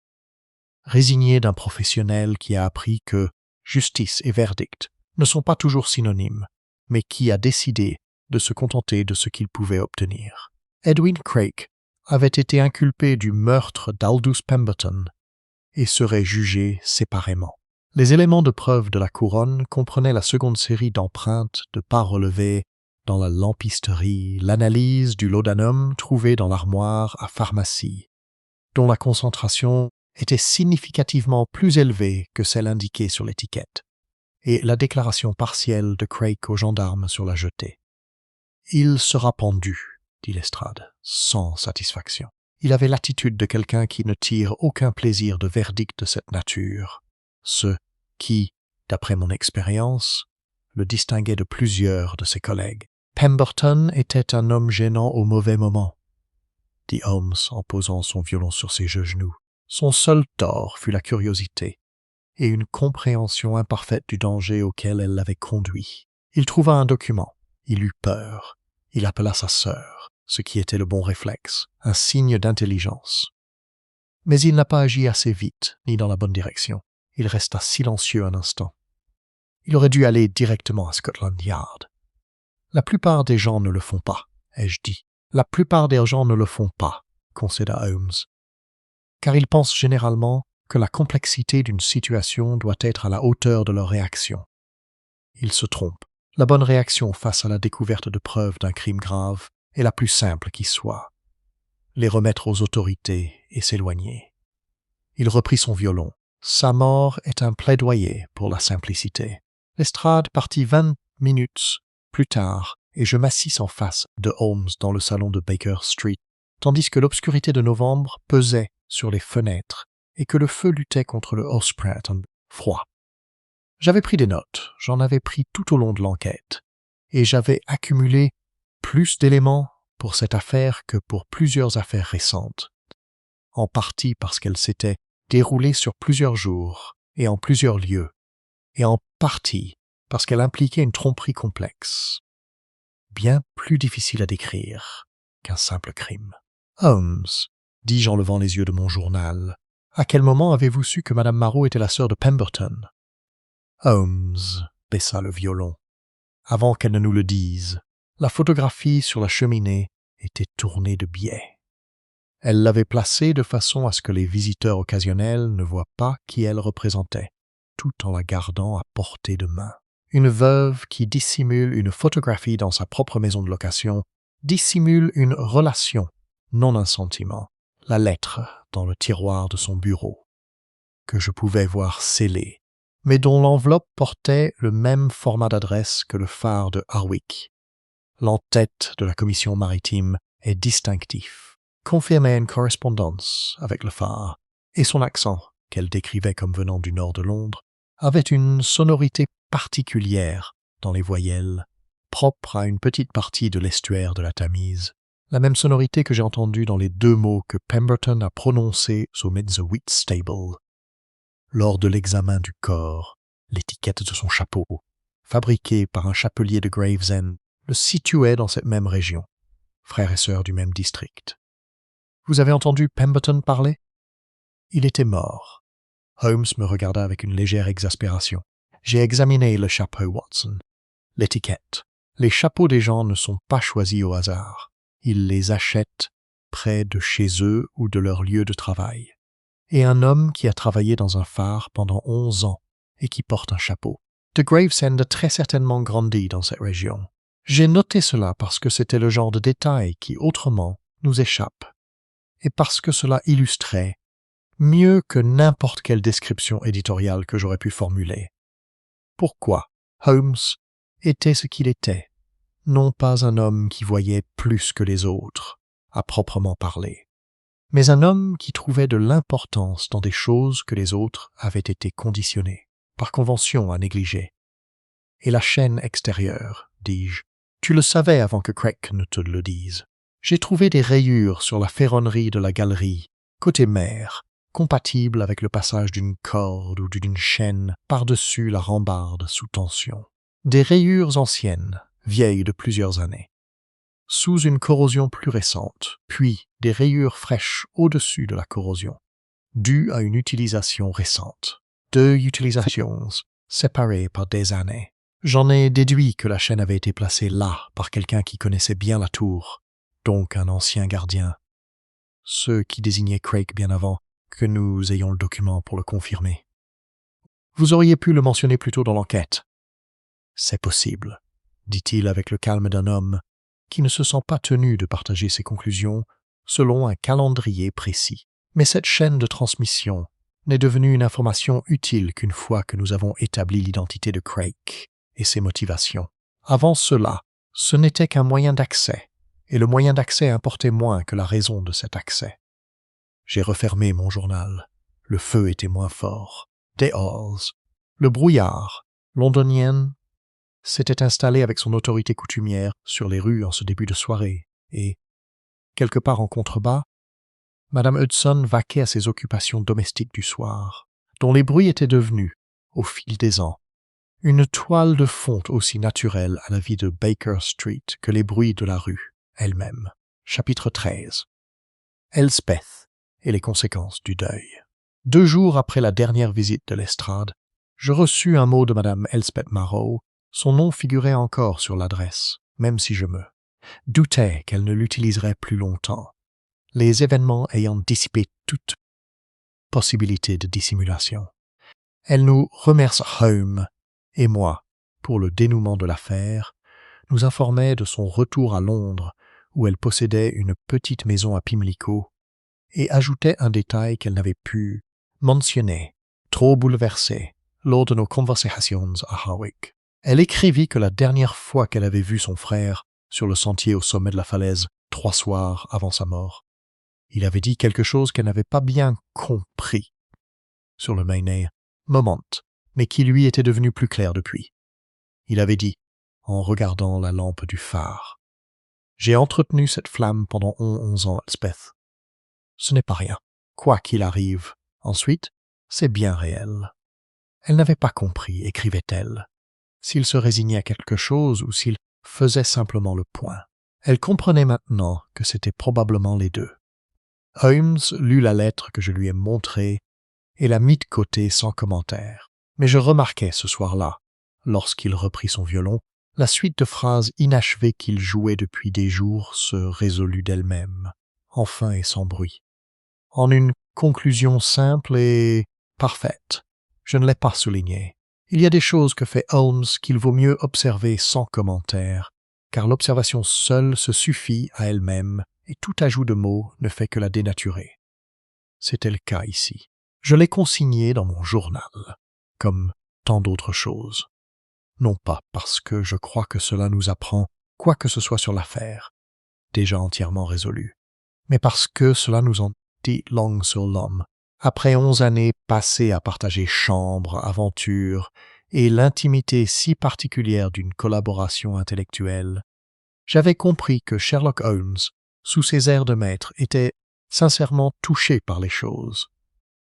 Speaker 1: résigné d'un professionnel qui a appris que justice et verdict ne sont pas toujours synonymes, mais qui a décidé de se contenter de ce qu'il pouvait obtenir. Edwin Craig avait été inculpé du meurtre d'Aldous Pemberton et serait jugé séparément. Les éléments de preuve de la couronne comprenaient la seconde série d'empreintes de pas relevées dans la lampisterie, l'analyse du laudanum trouvé dans l'armoire à pharmacie, dont la concentration était significativement plus élevée que celle indiquée sur l'étiquette, et la déclaration partielle de Craig aux gendarmes sur la jetée. « Il sera pendu », dit Lestrade, sans satisfaction. « Il avait l'attitude de quelqu'un qui ne tire aucun plaisir de verdict de cette nature, ce qui, d'après mon expérience, le distinguait de plusieurs de ses collègues. Pemberton était un homme gênant au mauvais moment, dit Holmes en posant son violon sur ses genoux. Son seul tort fut la curiosité et une compréhension imparfaite du danger auquel elle l'avait conduit. Il trouva un document, il eut peur, il appela sa sœur, ce qui était le bon réflexe, un signe d'intelligence. Mais il n'a pas agi assez vite, ni dans la bonne direction. Il resta silencieux un instant. Il aurait dû aller directement à Scotland Yard. La plupart des gens ne le font pas, ai-je dit. La plupart des gens ne le font pas, concéda Holmes, car ils pensent généralement que la complexité d'une situation doit être à la hauteur de leur réaction. Ils se trompent. La bonne réaction face à la découverte de preuves d'un crime grave est la plus simple qui soit. Les remettre aux autorités et s'éloigner. Il reprit son violon. Sa mort est un plaidoyer pour la simplicité. Lestrade partit 20 minutes plus tard, et je m'assis en face de Holmes dans le salon de Baker Street, tandis que l'obscurité de novembre pesait sur les fenêtres et que le feu luttait contre le Ospreyton froid. J'avais pris des notes, j'en avais pris tout au long de l'enquête, et j'avais accumulé plus d'éléments pour cette affaire que pour plusieurs affaires récentes, en partie parce qu'elle s'était déroulée sur plusieurs jours et en plusieurs lieux, et en partie parce qu'elle impliquait une tromperie complexe, bien plus difficile à décrire qu'un simple crime. « Holmes, dis-je en levant les yeux de mon journal, à quel moment avez-vous su que Madame Marot était la sœur de Pemberton ?» Holmes baissa le violon. Avant qu'elle ne nous le dise, la photographie sur la cheminée était tournée de biais. Elle l'avait placée de façon à ce que les visiteurs occasionnels ne voient pas qui elle représentait, tout en la gardant à portée de main. Une veuve qui dissimule une photographie dans sa propre maison de location dissimule une relation, non un sentiment, la lettre dans le tiroir de son bureau, que je pouvais voir scellée, mais dont l'enveloppe portait le même format d'adresse que le phare de Harwich. L'entête de la commission maritime est distinctif, confirmait une correspondance avec le phare, et son accent, qu'elle décrivait comme venant du nord de Londres, avait une sonorité particulière dans les voyelles, propre à une petite partie de l'estuaire de la Tamise, la même sonorité que j'ai entendue dans les 2 mots que Pemberton a prononcés au Meadswich Stable. Lors de l'examen du corps, l'étiquette de son chapeau, fabriqué par un chapelier de Gravesend, le situait dans cette même région, frère et sœur du même district. Vous avez entendu Pemberton parler? Il était mort. Holmes me regarda avec une légère exaspération. J'ai examiné le chapeau, Watson. L'étiquette. Les chapeaux des gens ne sont pas choisis au hasard. Ils les achètent près de chez eux ou de leur lieu de travail. Et un homme qui a travaillé dans un phare pendant 11 ans et qui porte un chapeau. De Gravesend a très certainement grandi dans cette région. J'ai noté cela parce que c'était le genre de détail qui, autrement, nous échappe, et parce que cela illustrait, mieux que n'importe quelle description éditoriale que j'aurais pu formuler, pourquoi Holmes était ce qu'il était, non pas un homme qui voyait plus que les autres, à proprement parler, mais un homme qui trouvait de l'importance dans des choses que les autres avaient été conditionnés, par convention, à négliger. Et la chaîne extérieure, dis-je, tu le savais avant que Craig ne te le dise. J'ai trouvé des rayures sur la ferronnerie de la galerie, côté mer, compatibles avec le passage d'une corde ou d'une chaîne par-dessus la rambarde sous tension. Des rayures anciennes, vieilles de plusieurs années, sous une corrosion plus récente, puis des rayures fraîches au-dessus de la corrosion, dues à une utilisation récente. 2 utilisations séparées par des années. J'en ai déduit que la chaîne avait été placée là par quelqu'un qui connaissait bien la tour, donc un ancien gardien, ce qui désignait Craig bien avant que nous ayons le document pour le confirmer. Vous auriez pu le mentionner plus tôt dans l'enquête. C'est possible, dit-il avec le calme d'un homme qui ne se sent pas tenu de partager ses conclusions selon un calendrier précis. Mais cette chaîne de transmission n'est devenue une information utile qu'une fois que nous avons établi l'identité de Craig et ses motivations. Avant cela, ce n'était qu'un moyen d'accès, et le moyen d'accès importait moins que la raison de cet accès. J'ai refermé mon journal. Le feu était moins fort. Des halls. Le brouillard, londonienne, s'était installé avec son autorité coutumière sur les rues en ce début de soirée, et, quelque part en contrebas, Madame Hudson vaquait à ses occupations domestiques du soir, dont les bruits étaient devenus, au fil des ans, une toile de fond aussi naturelle à la vie de Baker Street que les bruits de la rue elle-même. Chapitre 13. Elspeth et les conséquences du deuil. 2 jours après la dernière visite de l'estrade, je reçus un mot de Madame Elspeth Marrow. Son nom figurait encore sur l'adresse, même si je me doutais qu'elle ne l'utiliserait plus longtemps, les événements ayant dissipé toute possibilité de dissimulation. Elle nous remercia Home et moi pour le dénouement de l'affaire, nous informait de son retour à Londres, où elle possédait une petite maison à Pimlico, et ajoutait un détail qu'elle n'avait pu mentionner, trop bouleversée, lors de nos conversations à Hawick. Elle écrivit que la dernière fois qu'elle avait vu son frère sur le sentier au sommet de la falaise 3 soirs avant sa mort, il avait dit quelque chose qu'elle n'avait pas bien compris sur le moment, mais qui lui était devenu plus clair depuis. Il avait dit, en regardant la lampe du phare, « J'ai entretenu cette flamme pendant 11 ans, Elspeth. Ce n'est pas rien. Quoi qu'il arrive, ensuite, c'est bien réel. » Elle n'avait pas compris, écrivait-elle, s'il se résignait à quelque chose ou s'il faisait simplement le point. Elle comprenait maintenant que c'était probablement les deux. Holmes lut la lettre que je lui ai montrée et la mit de côté sans commentaire. Mais je remarquai ce soir-là, lorsqu'il reprit son violon, la suite de phrases inachevées qu'il jouait depuis des jours se résolut d'elle-même, enfin et sans bruit, en une conclusion simple et parfaite. Je ne l'ai pas souligné. Il y a des choses que fait Holmes qu'il vaut mieux observer sans commentaire, car l'observation seule se suffit à elle-même et tout ajout de mots ne fait que la dénaturer. C'était le cas ici. Je l'ai consigné dans mon journal, comme tant d'autres choses. Non pas parce que je crois que cela nous apprend quoi que ce soit sur l'affaire, déjà entièrement résolue, mais parce que cela nous en dit long sur l'homme. Après 11 années passées à partager chambre, aventure et l'intimité si particulière d'une collaboration intellectuelle, j'avais compris que Sherlock Holmes, sous ses airs de maître, était sincèrement touché par les choses,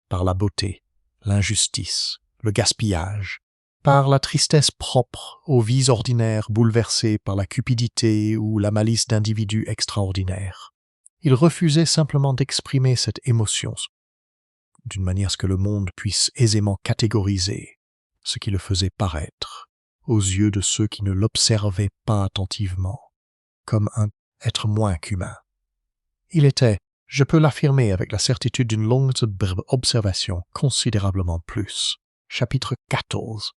Speaker 1: par la beauté, l'injustice, le gaspillage, par la tristesse propre aux vies ordinaires bouleversées par la cupidité ou la malice d'individus extraordinaires. Il refusait simplement d'exprimer cette émotion d'une manière à ce que le monde puisse aisément catégoriser ce qui le faisait paraître, aux yeux de ceux qui ne l'observaient pas attentivement, comme un être moins qu'humain. Il était, je peux l'affirmer avec la certitude d'une longue observation, considérablement plus. Chapitre 14.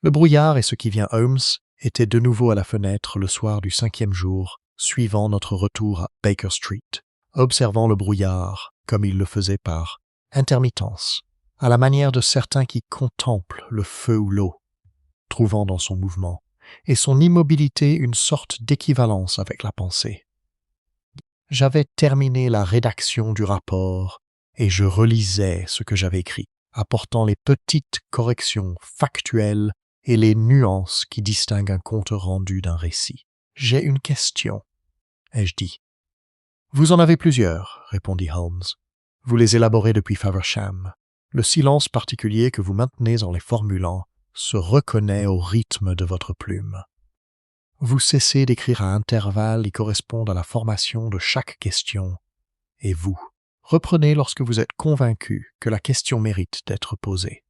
Speaker 1: Le brouillard et ce qui vient Holmes étaient de nouveau à la fenêtre le soir du 5e jour, suivant notre retour à Baker Street, observant le brouillard comme il le faisait par intermittence, à la manière de certains qui contemplent le feu ou l'eau, trouvant dans son mouvement et son immobilité une sorte d'équivalence avec la pensée. J'avais terminé la rédaction du rapport et je relisais ce que j'avais écrit, apportant les petites corrections factuelles et les nuances qui distinguent un compte rendu d'un récit. « J'ai une question, » ai-je dit. « Vous en avez plusieurs, » répondit Holmes. « Vous les élaborez depuis Faversham. Le silence particulier que vous maintenez en les formulant se reconnaît au rythme de votre plume. Vous cessez d'écrire à intervalles qui correspondent à la formation de chaque question, et vous reprenez lorsque vous êtes convaincu que la question mérite d'être posée.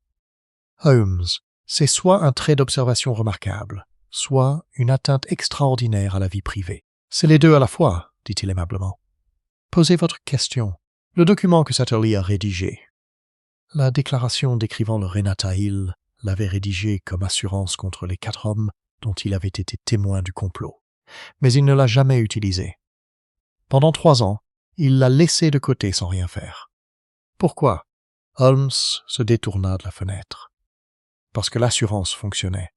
Speaker 1: Holmes, c'est soit un trait d'observation remarquable, soit une atteinte extraordinaire à la vie privée. C'est les deux à la fois, dit-il aimablement. Posez votre question. Le document que Satterley a rédigé. La déclaration décrivant le Renata Hill l'avait rédigé comme assurance contre les 4 hommes dont il avait été témoin du complot. Mais il ne l'a jamais utilisé. Pendant 3 ans, il l'a laissé de côté sans rien faire. Pourquoi? Holmes se détourna de la fenêtre. Parce que l'assurance fonctionnait.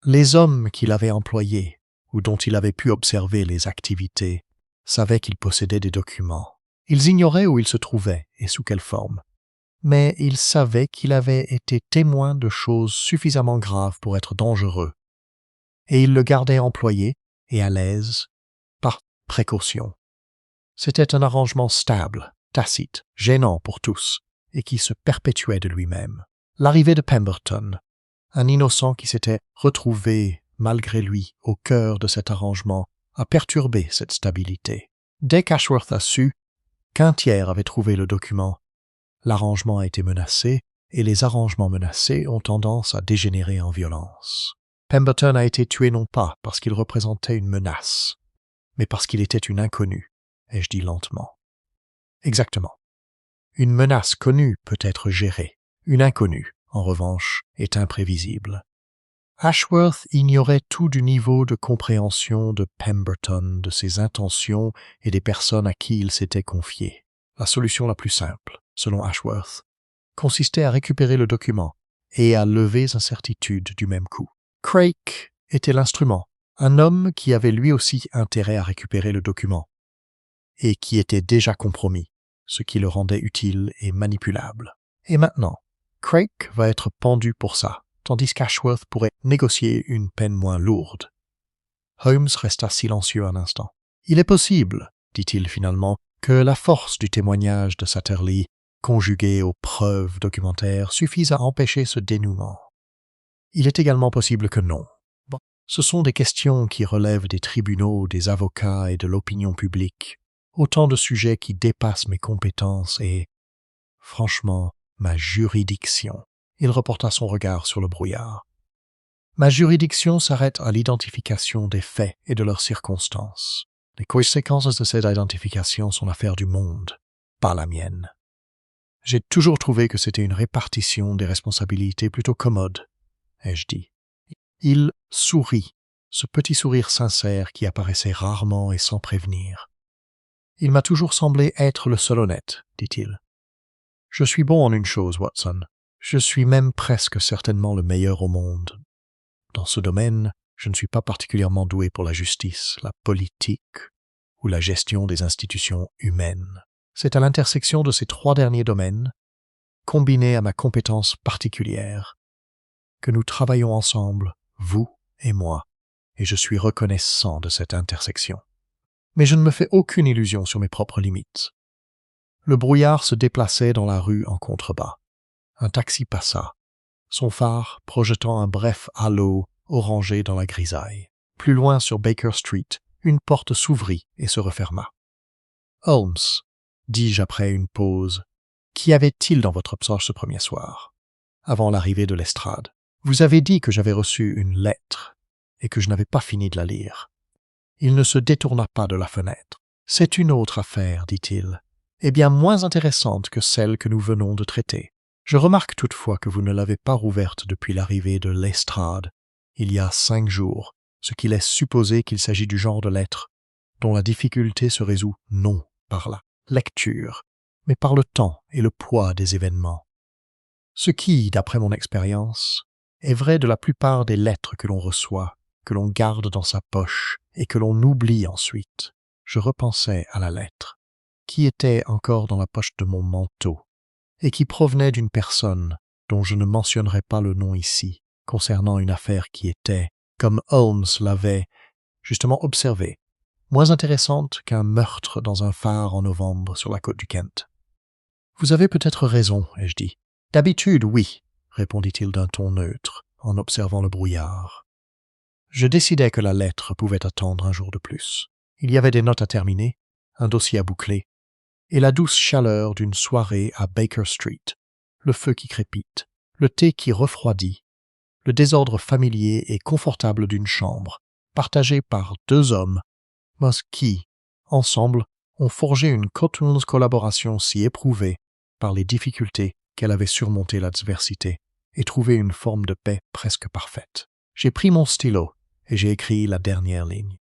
Speaker 1: Les hommes qu'il avait employés, ou dont il avait pu observer les activités, savaient qu'il possédait des documents, Ils ignoraient où il se trouvait et sous quelle forme, mais ils savaient qu'il avait été témoin de choses suffisamment graves pour être dangereux, et ils le gardaient employé et à l'aise par précaution. C'était un arrangement stable, tacite, gênant pour tous, et qui se perpétuait de lui-même. L'arrivée de Pemberton, un innocent qui s'était retrouvé, malgré lui, au cœur de cet arrangement, a perturbé cette stabilité. Dès qu'Ashworth a su qu'un tiers avait trouvé le document, l'arrangement a été menacé, et les arrangements menacés ont tendance à dégénérer en violence. Pemberton a été tué non pas parce qu'il représentait une menace, mais parce qu'il était une inconnue, ai-je dit lentement. Exactement. Une menace connue peut être gérée. Une inconnue, en revanche, est imprévisible. Ashworth ignorait tout du niveau de compréhension de Pemberton, de ses intentions et des personnes à qui il s'était confié. La solution la plus simple, selon Ashworth, consistait à récupérer le document et à lever les incertitudes du même coup. Craig était l'instrument, un homme qui avait lui aussi intérêt à récupérer le document et qui était déjà compromis, ce qui le rendait utile et manipulable. Et maintenant, Craig va être pendu pour ça, tandis qu'Ashworth pourrait négocier une peine moins lourde. Holmes resta silencieux un instant. « Il est possible, dit-il finalement, que la force du témoignage de Satterlee, conjuguée aux preuves documentaires, suffise à empêcher ce dénouement. Il est également possible que non. Bon, ce sont des questions qui relèvent des tribunaux, des avocats et de l'opinion publique. Autant de sujets qui dépassent mes compétences et, franchement, ma juridiction. » Il reporta son regard sur le brouillard. « Ma juridiction s'arrête à l'identification des faits et de leurs circonstances. Les conséquences de cette identification sont l'affaire du monde, pas la mienne. J'ai toujours trouvé que c'était une répartition des responsabilités plutôt commode, ai-je dit. » Il sourit, ce petit sourire sincère qui apparaissait rarement et sans prévenir. « Il m'a toujours semblé être le seul honnête, dit-il. Je suis bon en une chose, Watson. Je suis même presque certainement le meilleur au monde. Dans ce domaine, je ne suis pas particulièrement doué pour la justice, la politique ou la gestion des institutions humaines. C'est à l'intersection de ces trois derniers domaines, combinés à ma compétence particulière, que nous travaillons ensemble, vous et moi, et je suis reconnaissant de cette intersection. Mais je ne me fais aucune illusion sur mes propres limites. » Le brouillard se déplaçait dans la rue en contrebas. Un taxi passa, son phare projetant un bref halo orangé dans la grisaille. Plus loin sur Baker Street, une porte s'ouvrit et se referma. « Holmes, dis-je après une pause, qu'y avait-il dans votre absence ce premier soir, avant l'arrivée de l'estrade? Vous avez dit que j'avais reçu une lettre et que je n'avais pas fini de la lire. » Il ne se détourna pas de la fenêtre. « C'est une autre affaire, dit-il, et bien moins intéressante que celle que nous venons de traiter. Je remarque toutefois que vous ne l'avez pas rouverte depuis l'arrivée de l'estrade, il y a 5 jours, ce qui laisse supposer qu'il s'agit du genre de lettre dont la difficulté se résout non par la lecture, mais par le temps et le poids des événements. Ce qui, d'après mon expérience, est vrai de la plupart des lettres que l'on reçoit, que l'on garde dans sa poche et que l'on oublie ensuite. Je repensais à la lettre, qui était encore dans la poche de mon manteau, et qui provenait d'une personne dont je ne mentionnerai pas le nom ici, concernant une affaire qui était, comme Holmes l'avait justement observé, moins intéressante qu'un meurtre dans un phare en novembre sur la côte du Kent. « Vous avez peut-être raison, ai-je dit. »« D'habitude, oui, » répondit-il d'un ton neutre, en observant le brouillard. Je décidai que la lettre pouvait attendre un jour de plus. Il y avait des notes à terminer, un dossier à boucler, et la douce chaleur d'une soirée à Baker Street, le feu qui crépite, le thé qui refroidit, le désordre familier et confortable d'une chambre, partagée par 2 hommes, mais qui, ensemble, ont forgé une coûteuse collaboration si éprouvée par les difficultés qu'elle avait surmonté l'adversité et trouvé une forme de paix presque parfaite. J'ai pris mon stylo et j'ai écrit la dernière ligne.